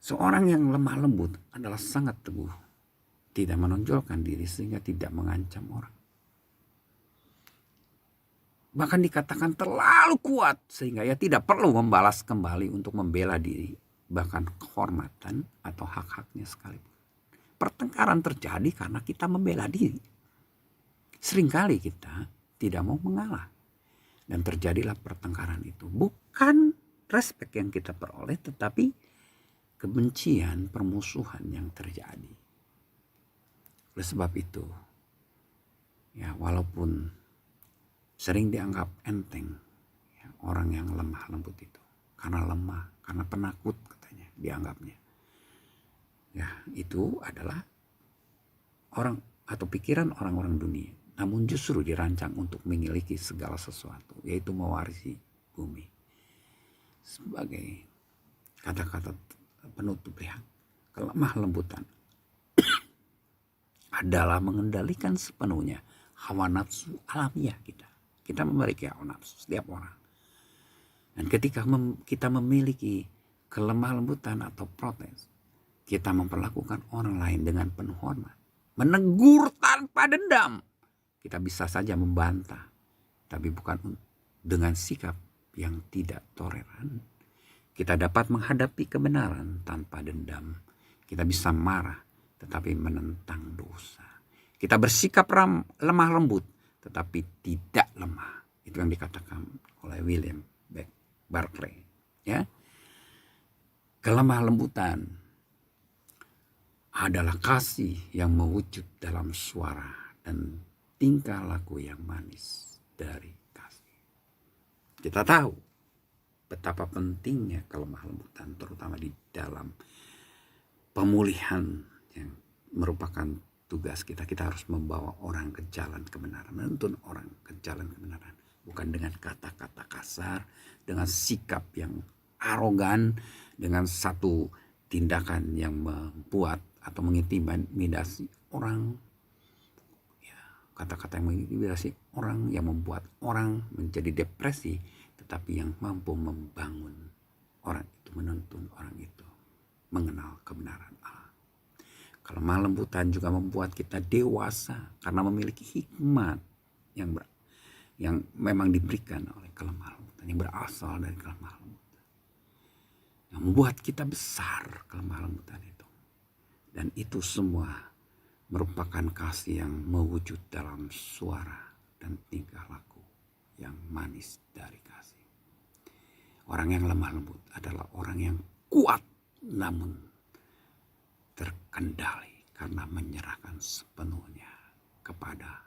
Seorang yang lemah lembut adalah sangat teguh, tidak menonjolkan diri sehingga tidak mengancam orang. Bahkan dikatakan terlalu kuat sehingga ia tidak perlu membalas kembali untuk membela diri, bahkan kehormatan atau hak-haknya sekalipun. Pertengkaran terjadi karena kita membela diri. Seringkali kita tidak mau mengalah dan terjadilah pertengkaran itu. Bukan respek yang kita peroleh, tetapi kebencian, permusuhan yang terjadi. Oleh sebab itu, ya walaupun sering dianggap enteng, ya, orang yang lemah lembut itu. Karena lemah, karena penakut katanya dianggapnya. Ya, itu adalah orang atau pikiran orang-orang dunia. namun justru dirancang untuk memiliki segala sesuatu, yaitu mewarisi bumi. Sebagai kata-kata penutup ya, kelemah lembutan adalah mengendalikan sepenuhnya hawa nafsu alamiah kita. Kita memiliki hawa nafsu, setiap orang. Dan ketika kita memiliki kelemah lembutan atau protes, kita memperlakukan orang lain dengan penuh hormat, menegur tanpa dendam. Kita bisa saja membantah, tapi bukan dengan sikap yang tidak toleran. Kita dapat menghadapi kebenaran tanpa dendam. Kita bisa marah, tetapi menentang dosa. Kita bersikap lemah lembut, tetapi tidak lemah. Itu yang dikatakan oleh William Barclay. Ya, kelemah lembutan adalah kasih yang mewujud dalam suara dan tingkah laku yang manis dari kasih. Kita tahu betapa pentingnya kelemah lembutan, terutama di dalam pemulihan yang merupakan tugas kita. Kita harus membawa orang ke jalan kebenaran, menuntun orang ke jalan kebenaran. Bukan dengan kata-kata kasar, dengan sikap yang arogan, dengan satu tindakan yang membuat atau mengintimidasi orang. Kata-kata yang mengintimidasi orang, yang membuat orang menjadi depresi, tetapi yang mampu membangun orang itu, menuntun orang itu mengenal kebenaran Allah. Kelemah lembutan juga membuat kita dewasa karena memiliki hikmat yang memang diberikan oleh kelemah lembutan, yang berasal dari kelemah lembutan, yang membuat kita besar kelemah lembutan itu. Dan itu semua merupakan kasih yang mewujud dalam suara dan tingkah laku yang manis dari kasih. Orang yang lemah lembut adalah orang yang kuat namun terkendali karena menyerahkan sepenuhnya kepada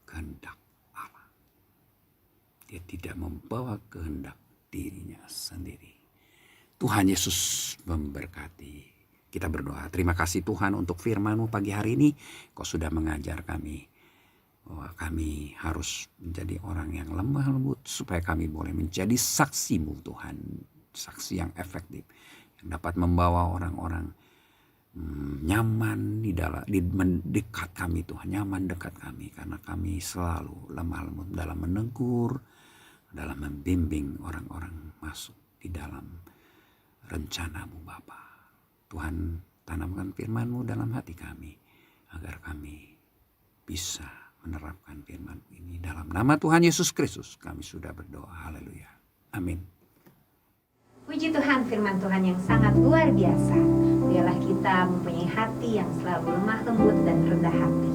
kehendak Allah. Dia tidak membawa kehendak dirinya sendiri. Tuhan Yesus memberkati. Kita berdoa, terima kasih Tuhan untuk firman-Mu pagi hari ini. Kau sudah mengajar kami bahwa kami harus menjadi orang yang lemah lembut supaya kami boleh menjadi saksi-Mu Tuhan. Saksi yang efektif, yang dapat membawa orang-orang nyaman di dekat kami Tuhan. Nyaman dekat kami karena kami selalu lemah lembut dalam menegur, dalam membimbing orang-orang masuk di dalam rencana-Mu Bapa. Tuhan, tanamkan firman-Mu dalam hati kami, agar kami bisa menerapkan firman ini. Dalam nama Tuhan Yesus Kristus kami sudah berdoa. Haleluya. Amin. Puji Tuhan, firman Tuhan yang sangat luar biasa. Biarlah kita mempunyai hati yang selalu lemah lembut dan rendah hati.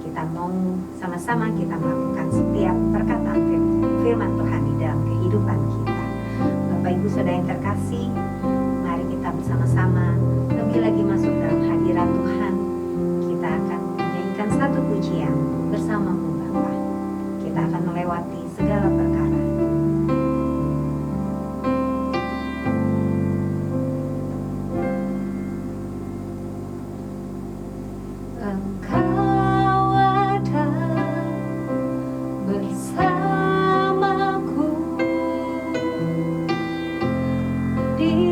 Kita mau sama-sama kita melakukan setiap perkataan firman Tuhan di dalam kehidupan kita. Bapak Ibu Saudara yang terkasih, mari kita bersama-sama lebih lagi masuk dalam hadirat Tuhan. Kita akan menyanyikan satu pujian bersama-Mu Bapa. Kita akan melewati segala perkara. Engkau ada bersamaku di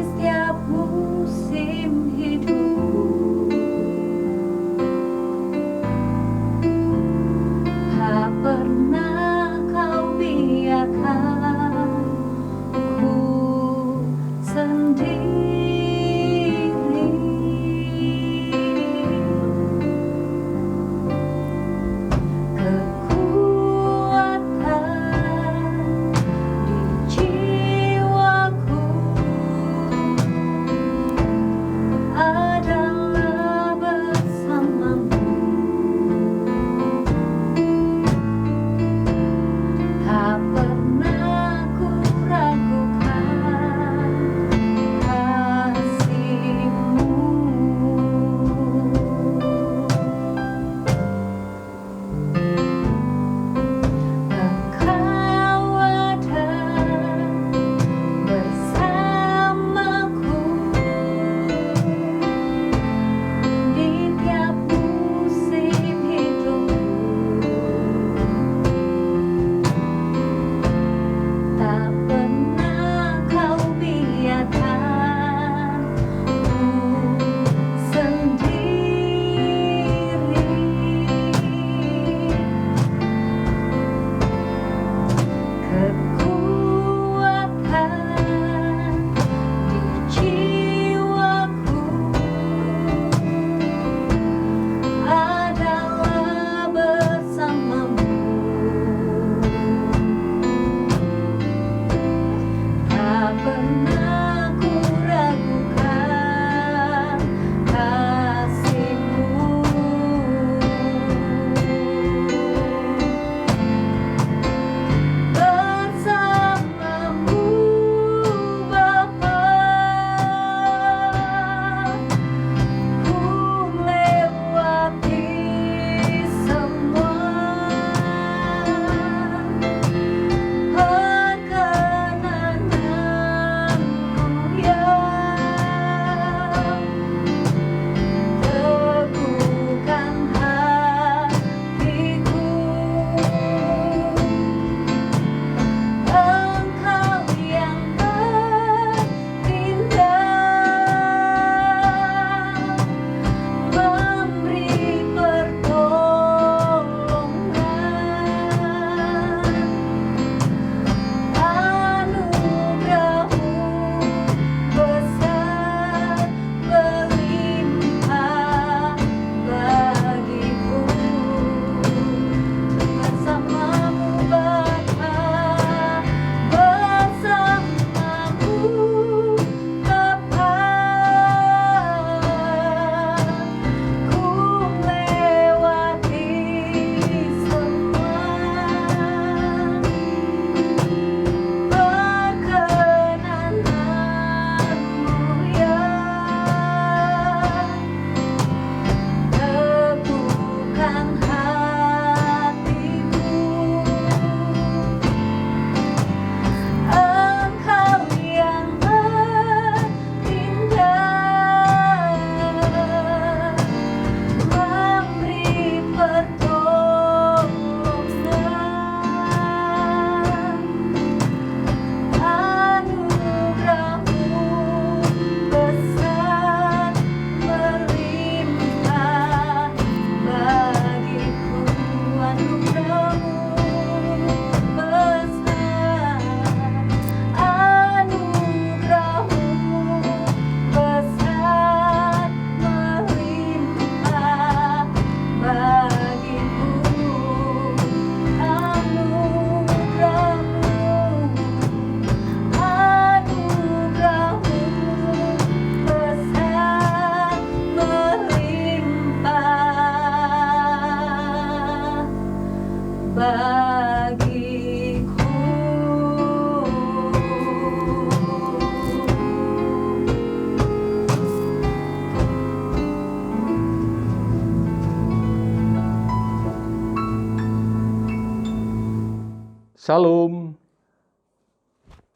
Shalom.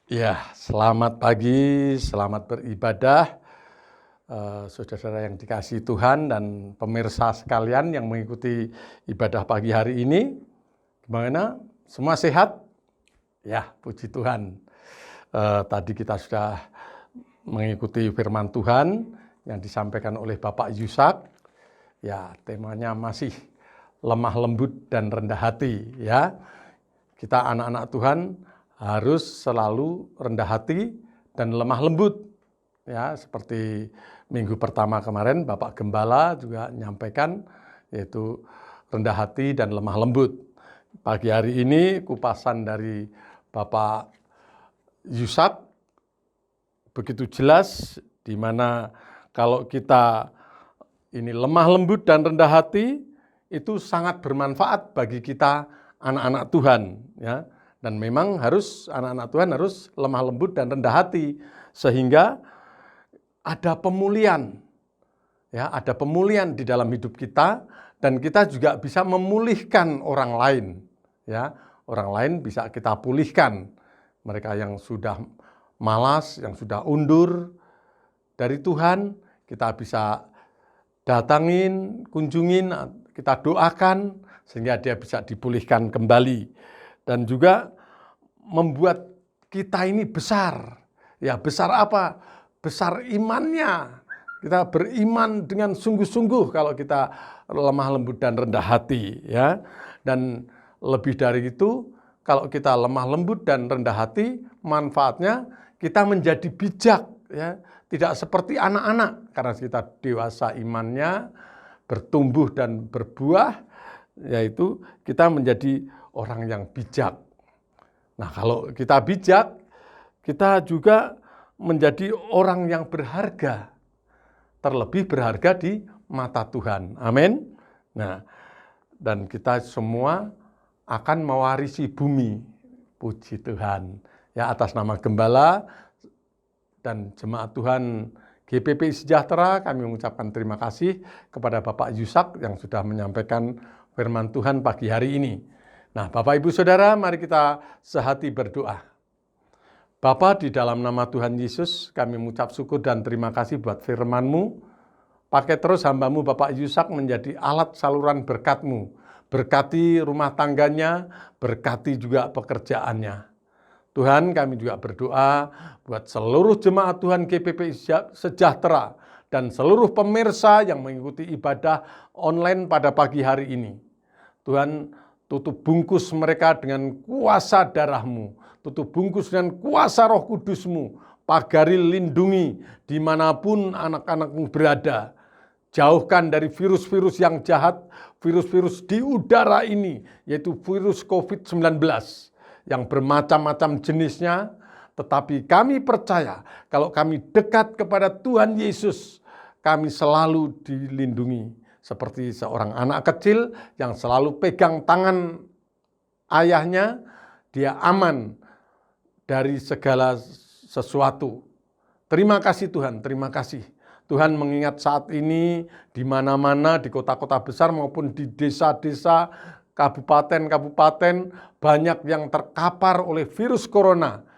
Ya, selamat pagi, selamat beribadah. Saudara-saudara yang dikasihi Tuhan dan pemirsa sekalian yang mengikuti ibadah pagi hari ini. Gimana? Semua sehat? Ya, puji Tuhan. Tadi kita sudah mengikuti firman Tuhan yang disampaikan oleh Bapak Yusak. Ya, temanya masih lemah lembut dan rendah hati, ya. Kita anak-anak Tuhan harus selalu rendah hati dan lemah lembut. Ya, seperti minggu pertama kemarin Bapak Gembala juga menyampaikan yaitu rendah hati dan lemah lembut. Pagi hari ini kupasan dari Bapak Yusak begitu jelas di mana kalau kita ini lemah lembut dan rendah hati itu sangat bermanfaat bagi kita anak-anak Tuhan, ya. Dan memang anak-anak Tuhan harus lemah lembut dan rendah hati sehingga ada pemulihan. Ya, ada pemulihan di dalam hidup kita dan kita juga bisa memulihkan orang lain, ya. Orang lain bisa kita pulihkan. Mereka yang sudah malas, yang sudah undur dari Tuhan, kita bisa datangin, kunjungin, kita doakan sehingga dia bisa dipulihkan kembali. Dan juga membuat kita ini besar. Ya, besar apa? Besar imannya. Kita beriman dengan sungguh-sungguh kalau kita lemah lembut dan rendah hati, ya. Dan lebih dari itu, kalau kita lemah lembut dan rendah hati, manfaatnya kita menjadi bijak, ya. Tidak seperti anak-anak karena kita dewasa imannya, bertumbuh dan berbuah, yaitu kita menjadi orang yang bijak. Nah, kalau kita bijak, kita juga menjadi orang yang berharga, terlebih berharga di mata Tuhan. Amin. Nah, dan kita semua akan mewarisi bumi. Puji Tuhan. Ya, atas nama Gembala dan Jemaat Tuhan GPP Sejahtera, kami mengucapkan terima kasih kepada Bapak Yusak yang sudah menyampaikan firman Tuhan pagi hari ini. Nah, Bapak Ibu Saudara, mari kita sehati berdoa. Bapa, di dalam nama Tuhan Yesus, kami mengucap syukur dan terima kasih buat firman-Mu. Pakai terus hamba-Mu Bapak Yusak menjadi alat saluran berkat-Mu. Berkati rumah tangganya, berkati juga pekerjaannya. Tuhan, kami juga berdoa buat seluruh jemaat Tuhan GPP Sejahtera dan seluruh pemirsa yang mengikuti ibadah online pada pagi hari ini. Tuhan, tutup bungkus mereka dengan kuasa darah-Mu, tutup bungkus dengan kuasa Roh Kudus-Mu, pagari lindungi dimanapun anak-anak-Mu berada. Jauhkan dari virus-virus yang jahat, virus-virus di udara ini, yaitu virus COVID-19 yang bermacam-macam jenisnya, tetapi kami percaya kalau kami dekat kepada Tuhan Yesus, kami selalu dilindungi. Seperti seorang anak kecil yang selalu pegang tangan ayahnya, dia aman dari segala sesuatu. Terima kasih Tuhan, terima kasih. Tuhan mengingat saat ini di mana-mana, di kota-kota besar maupun di desa-desa, kabupaten-kabupaten, banyak yang terkapar oleh virus corona.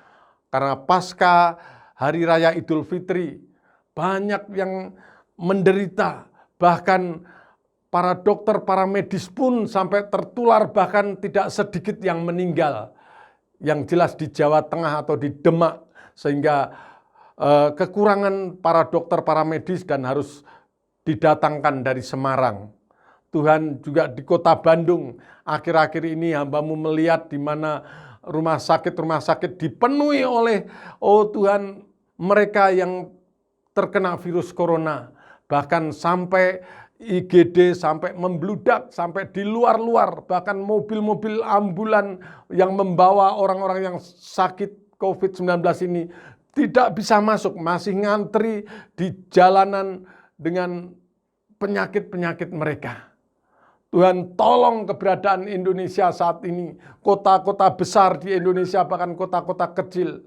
Karena pasca Hari Raya Idul Fitri, banyak yang menderita, bahkan para dokter, para medis pun sampai tertular, bahkan tidak sedikit yang meninggal. Yang jelas di Jawa Tengah atau di Demak, sehingga kekurangan para dokter, para medis dan harus didatangkan dari Semarang. Tuhan, juga di kota Bandung, akhir-akhir ini hamba-Mu melihat di mana rumah sakit dipenuhi oleh, oh Tuhan, mereka yang terkena virus corona. Bahkan sampai IGD sampai membludak, sampai di luar-luar, bahkan mobil-mobil ambulan yang membawa orang-orang yang sakit COVID-19 ini tidak bisa masuk, masih ngantri di jalanan dengan penyakit-penyakit mereka. Tuhan, tolong keberadaan Indonesia saat ini, kota-kota besar di Indonesia, bahkan kota-kota kecil.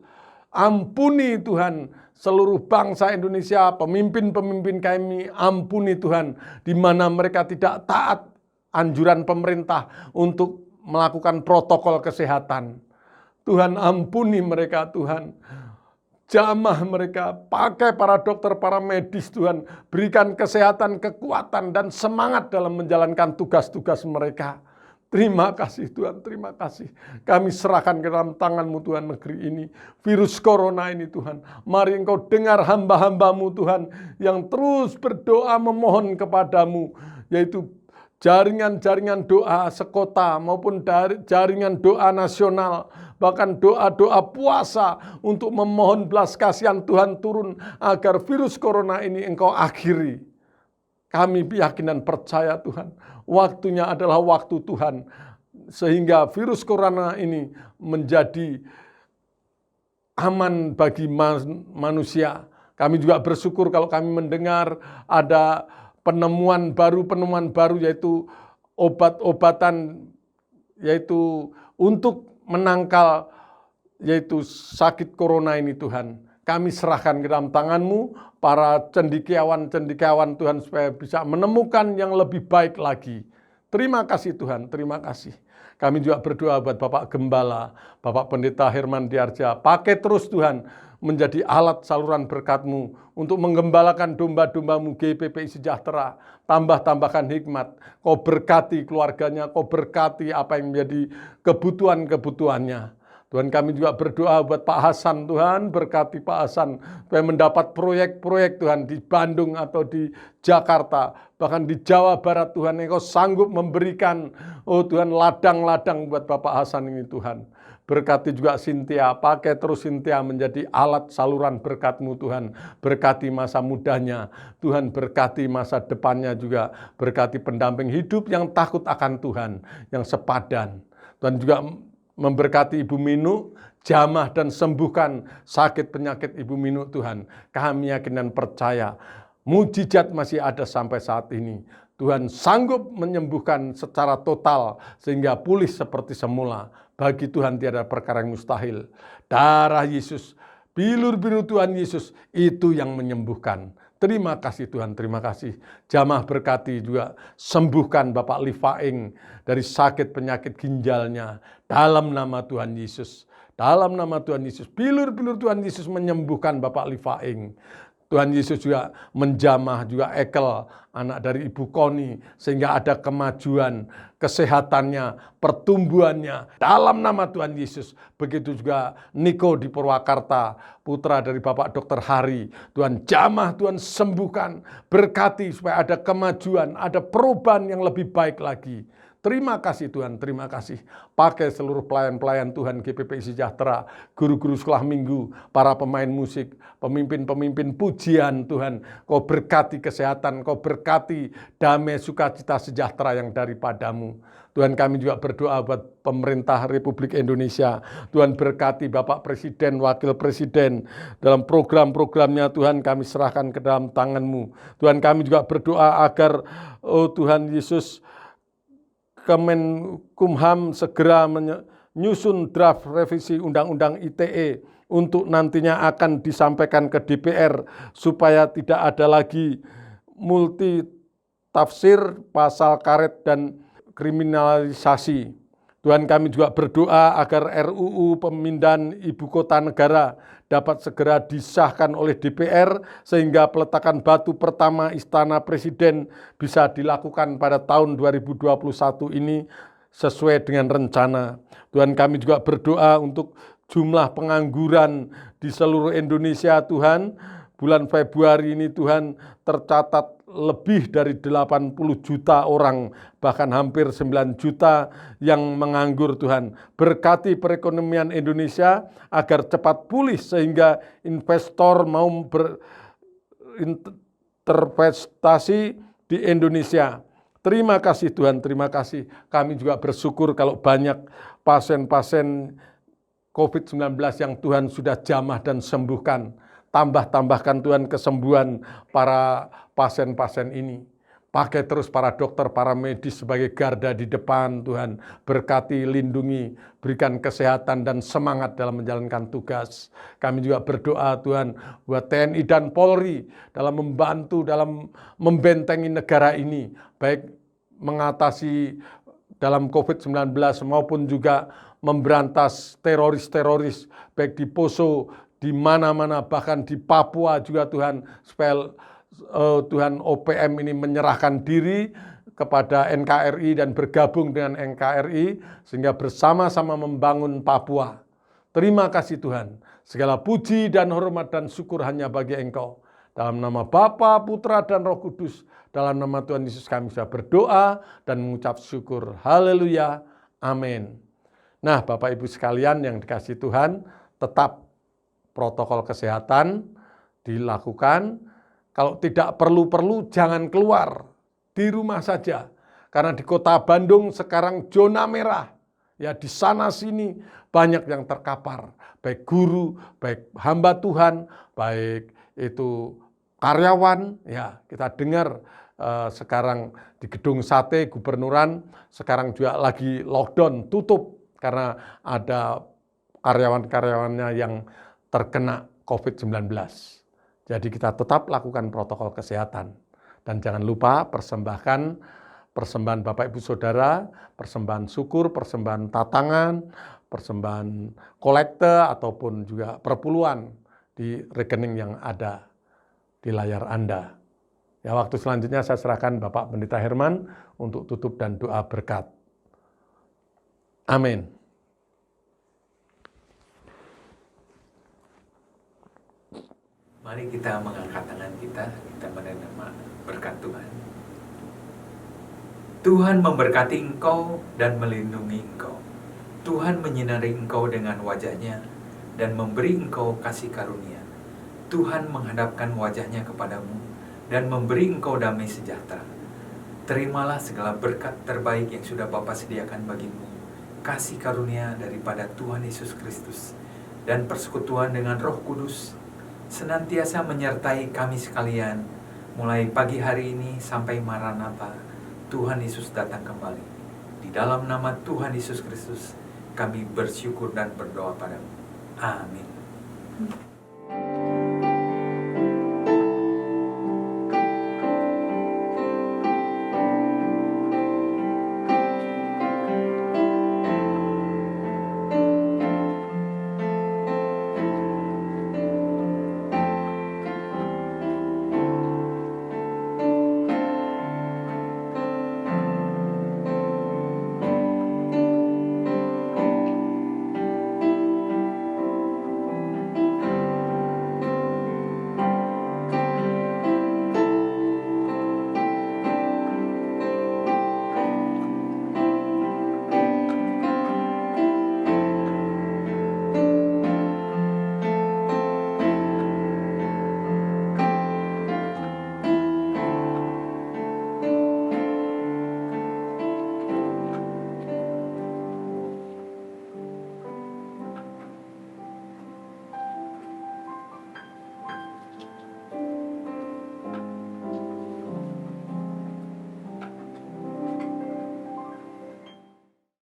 Ampuni Tuhan seluruh bangsa Indonesia, pemimpin-pemimpin kami, ampuni Tuhan, di mana mereka tidak taat anjuran pemerintah untuk melakukan protokol kesehatan. Tuhan ampuni mereka Tuhan. Jamah mereka, pakai para dokter, para medis Tuhan. Berikan kesehatan, kekuatan, dan semangat dalam menjalankan tugas-tugas mereka. Terima kasih Tuhan, terima kasih. Kami serahkan ke dalam tangan-Mu Tuhan negeri ini. Virus corona ini Tuhan. Mari Engkau dengar hamba-hamba-Mu Tuhan yang terus berdoa memohon kepadamu. Yaitu jaringan-jaringan doa sekota maupun dari jaringan doa nasional. Bahkan doa-doa puasa untuk memohon belas kasihan Tuhan turun agar virus corona ini Engkau akhiri. Kami yakin dan percaya Tuhan, waktunya adalah waktu Tuhan. Sehingga virus corona ini menjadi aman bagi manusia. Kami juga bersyukur kalau kami mendengar ada penemuan baru yaitu obat-obatan yaitu untuk menangkal yaitu sakit corona ini Tuhan. Kami serahkan ke dalam tangan-Mu para cendekiawan-cendekiawan Tuhan supaya bisa menemukan yang lebih baik lagi. Terima kasih Tuhan, terima kasih. Kami juga berdoa buat Bapak Gembala, Bapak Pendeta Herman Diarja. Pakai terus Tuhan menjadi alat saluran berkat-Mu untuk menggembalakan domba-domba-Mu GPPI Sejahtera. Tambahkan hikmat, Kau berkati keluarganya, Kau berkati apa yang menjadi kebutuhan-kebutuhannya. Tuhan kami juga berdoa buat Pak Hasan Tuhan, berkati Pak Hasan supaya mendapat proyek-proyek Tuhan di Bandung atau di Jakarta, bahkan di Jawa Barat Tuhan, Engkau sanggup memberikan Tuhan ladang-ladang buat Bapak Hasan ini Tuhan. Berkati juga Cynthia, pakai terus Cynthia menjadi alat saluran berkat-Mu Tuhan. Berkati masa mudanya, Tuhan berkati masa depannya juga. Berkati pendamping hidup yang takut akan Tuhan, yang sepadan. Tuhan juga memberkati Ibu Minu, jamah dan sembuhkan sakit penyakit Ibu Minu Tuhan. Kami yakin dan percaya, mujizat masih ada sampai saat ini. Tuhan sanggup menyembuhkan secara total sehingga pulih seperti semula. Bagi Tuhan tiada perkara yang mustahil. Darah Yesus, bilur biru Tuhan Yesus, itu yang menyembuhkan. Terima kasih Tuhan, terima kasih. Jamah berkati juga sembuhkan Bapak Livaing dari sakit penyakit ginjalnya. Dalam nama Tuhan Yesus. Dalam nama Tuhan Yesus. Bilur-bilur Tuhan Yesus menyembuhkan Bapak Livaing. Tuhan Yesus juga menjamah juga Ekel, anak dari Ibu Koni, sehingga ada kemajuan, kesehatannya, pertumbuhannya. Dalam nama Tuhan Yesus. Begitu juga Niko di Purwakarta, putra dari Bapak Dr. Hari. Tuhan jamah, Tuhan sembuhkan, berkati supaya ada kemajuan, ada perubahan yang lebih baik lagi. Terima kasih Tuhan, terima kasih. Pakai seluruh pelayan-pelayan Tuhan GPPI Sejahtera, guru-guru sekolah minggu, para pemain musik, pemimpin-pemimpin pujian Tuhan. Kau berkati kesehatan, Kau berkati damai, sukacita, sejahtera yang daripada-Mu. Tuhan kami juga berdoa buat pemerintah Republik Indonesia. Tuhan berkati Bapak Presiden, Wakil Presiden. Dalam program-programnya Tuhan kami serahkan ke dalam tangan-Mu. Tuhan kami juga berdoa agar Tuhan Yesus, Kemenkumham segera menyusun draft revisi Undang-Undang ITE untuk nantinya akan disampaikan ke DPR supaya tidak ada lagi multi tafsir, pasal karet dan kriminalisasi. Tuhan kami juga berdoa agar RUU pemindahan ibu kota negara dapat segera disahkan oleh DPR sehingga peletakan batu pertama Istana Presiden bisa dilakukan pada tahun 2021 ini sesuai dengan rencana. Tuhan kami juga berdoa untuk jumlah pengangguran di seluruh Indonesia Tuhan. Bulan Februari ini Tuhan tercatat lebih dari 80 juta orang, bahkan hampir 9 juta yang menganggur Tuhan. Berkati perekonomian Indonesia agar cepat pulih sehingga investor mau berinvestasi di Indonesia. Terima kasih Tuhan, terima kasih. Kami juga bersyukur kalau banyak pasien-pasien COVID-19 yang Tuhan sudah jamah dan sembuhkan. Tambahkan Tuhan kesembuhan para pasien-pasien ini. Pakai terus para dokter, para medis sebagai garda di depan Tuhan. Berkati, lindungi, berikan kesehatan dan semangat dalam menjalankan tugas. Kami juga berdoa Tuhan buat TNI dan Polri dalam membantu, dalam membentengi negara ini. Baik mengatasi dalam COVID-19 maupun juga memberantas teroris-teroris, baik di Poso, di mana-mana, bahkan di Papua juga Tuhan, supaya Tuhan OPM ini menyerahkan diri kepada NKRI dan bergabung dengan NKRI, sehingga bersama-sama membangun Papua. Terima kasih Tuhan, segala puji dan hormat dan syukur hanya bagi Engkau. Dalam nama Bapa, Putra, dan Roh Kudus, dalam nama Tuhan Yesus kami sudah berdoa dan mengucap syukur. Haleluya, amin. Nah, Bapak Ibu sekalian yang dikasihi Tuhan, tetap protokol kesehatan dilakukan. Kalau tidak perlu-perlu jangan keluar, di rumah saja. Karena di Kota Bandung sekarang zona merah. Ya, di sana sini banyak yang terkapar, baik guru, baik hamba Tuhan, baik itu karyawan. Ya, kita dengar sekarang di Gedung Sate Gubernuran sekarang juga lagi lockdown, tutup karena ada karyawan-karyawannya yang terkena COVID-19. Jadi kita tetap lakukan protokol kesehatan. Dan jangan lupa persembahkan persembahan Bapak Ibu Saudara, persembahan syukur, persembahan tatangan, persembahan kolekte, ataupun juga perpuluhan di rekening yang ada di layar Anda. Ya, waktu selanjutnya saya serahkan Bapak Pendeta Herman untuk tutup dan doa berkat. Amin. Mari kita mengangkat tangan kita menerima berkat Tuhan. Tuhan memberkati engkau dan melindungi engkau. Tuhan menyinari engkau dengan wajah-Nya dan memberi engkau kasih karunia. Tuhan menghadapkan wajah-Nya kepadamu dan memberi engkau damai sejahtera. Terimalah segala berkat terbaik yang sudah Bapa sediakan bagimu. Kasih karunia daripada Tuhan Yesus Kristus dan persekutuan dengan Roh Kudus senantiasa menyertai kami sekalian, mulai pagi hari ini sampai Maranatha, Tuhan Yesus datang kembali. Di dalam nama Tuhan Yesus Kristus, kami bersyukur dan berdoa padamu. Amin.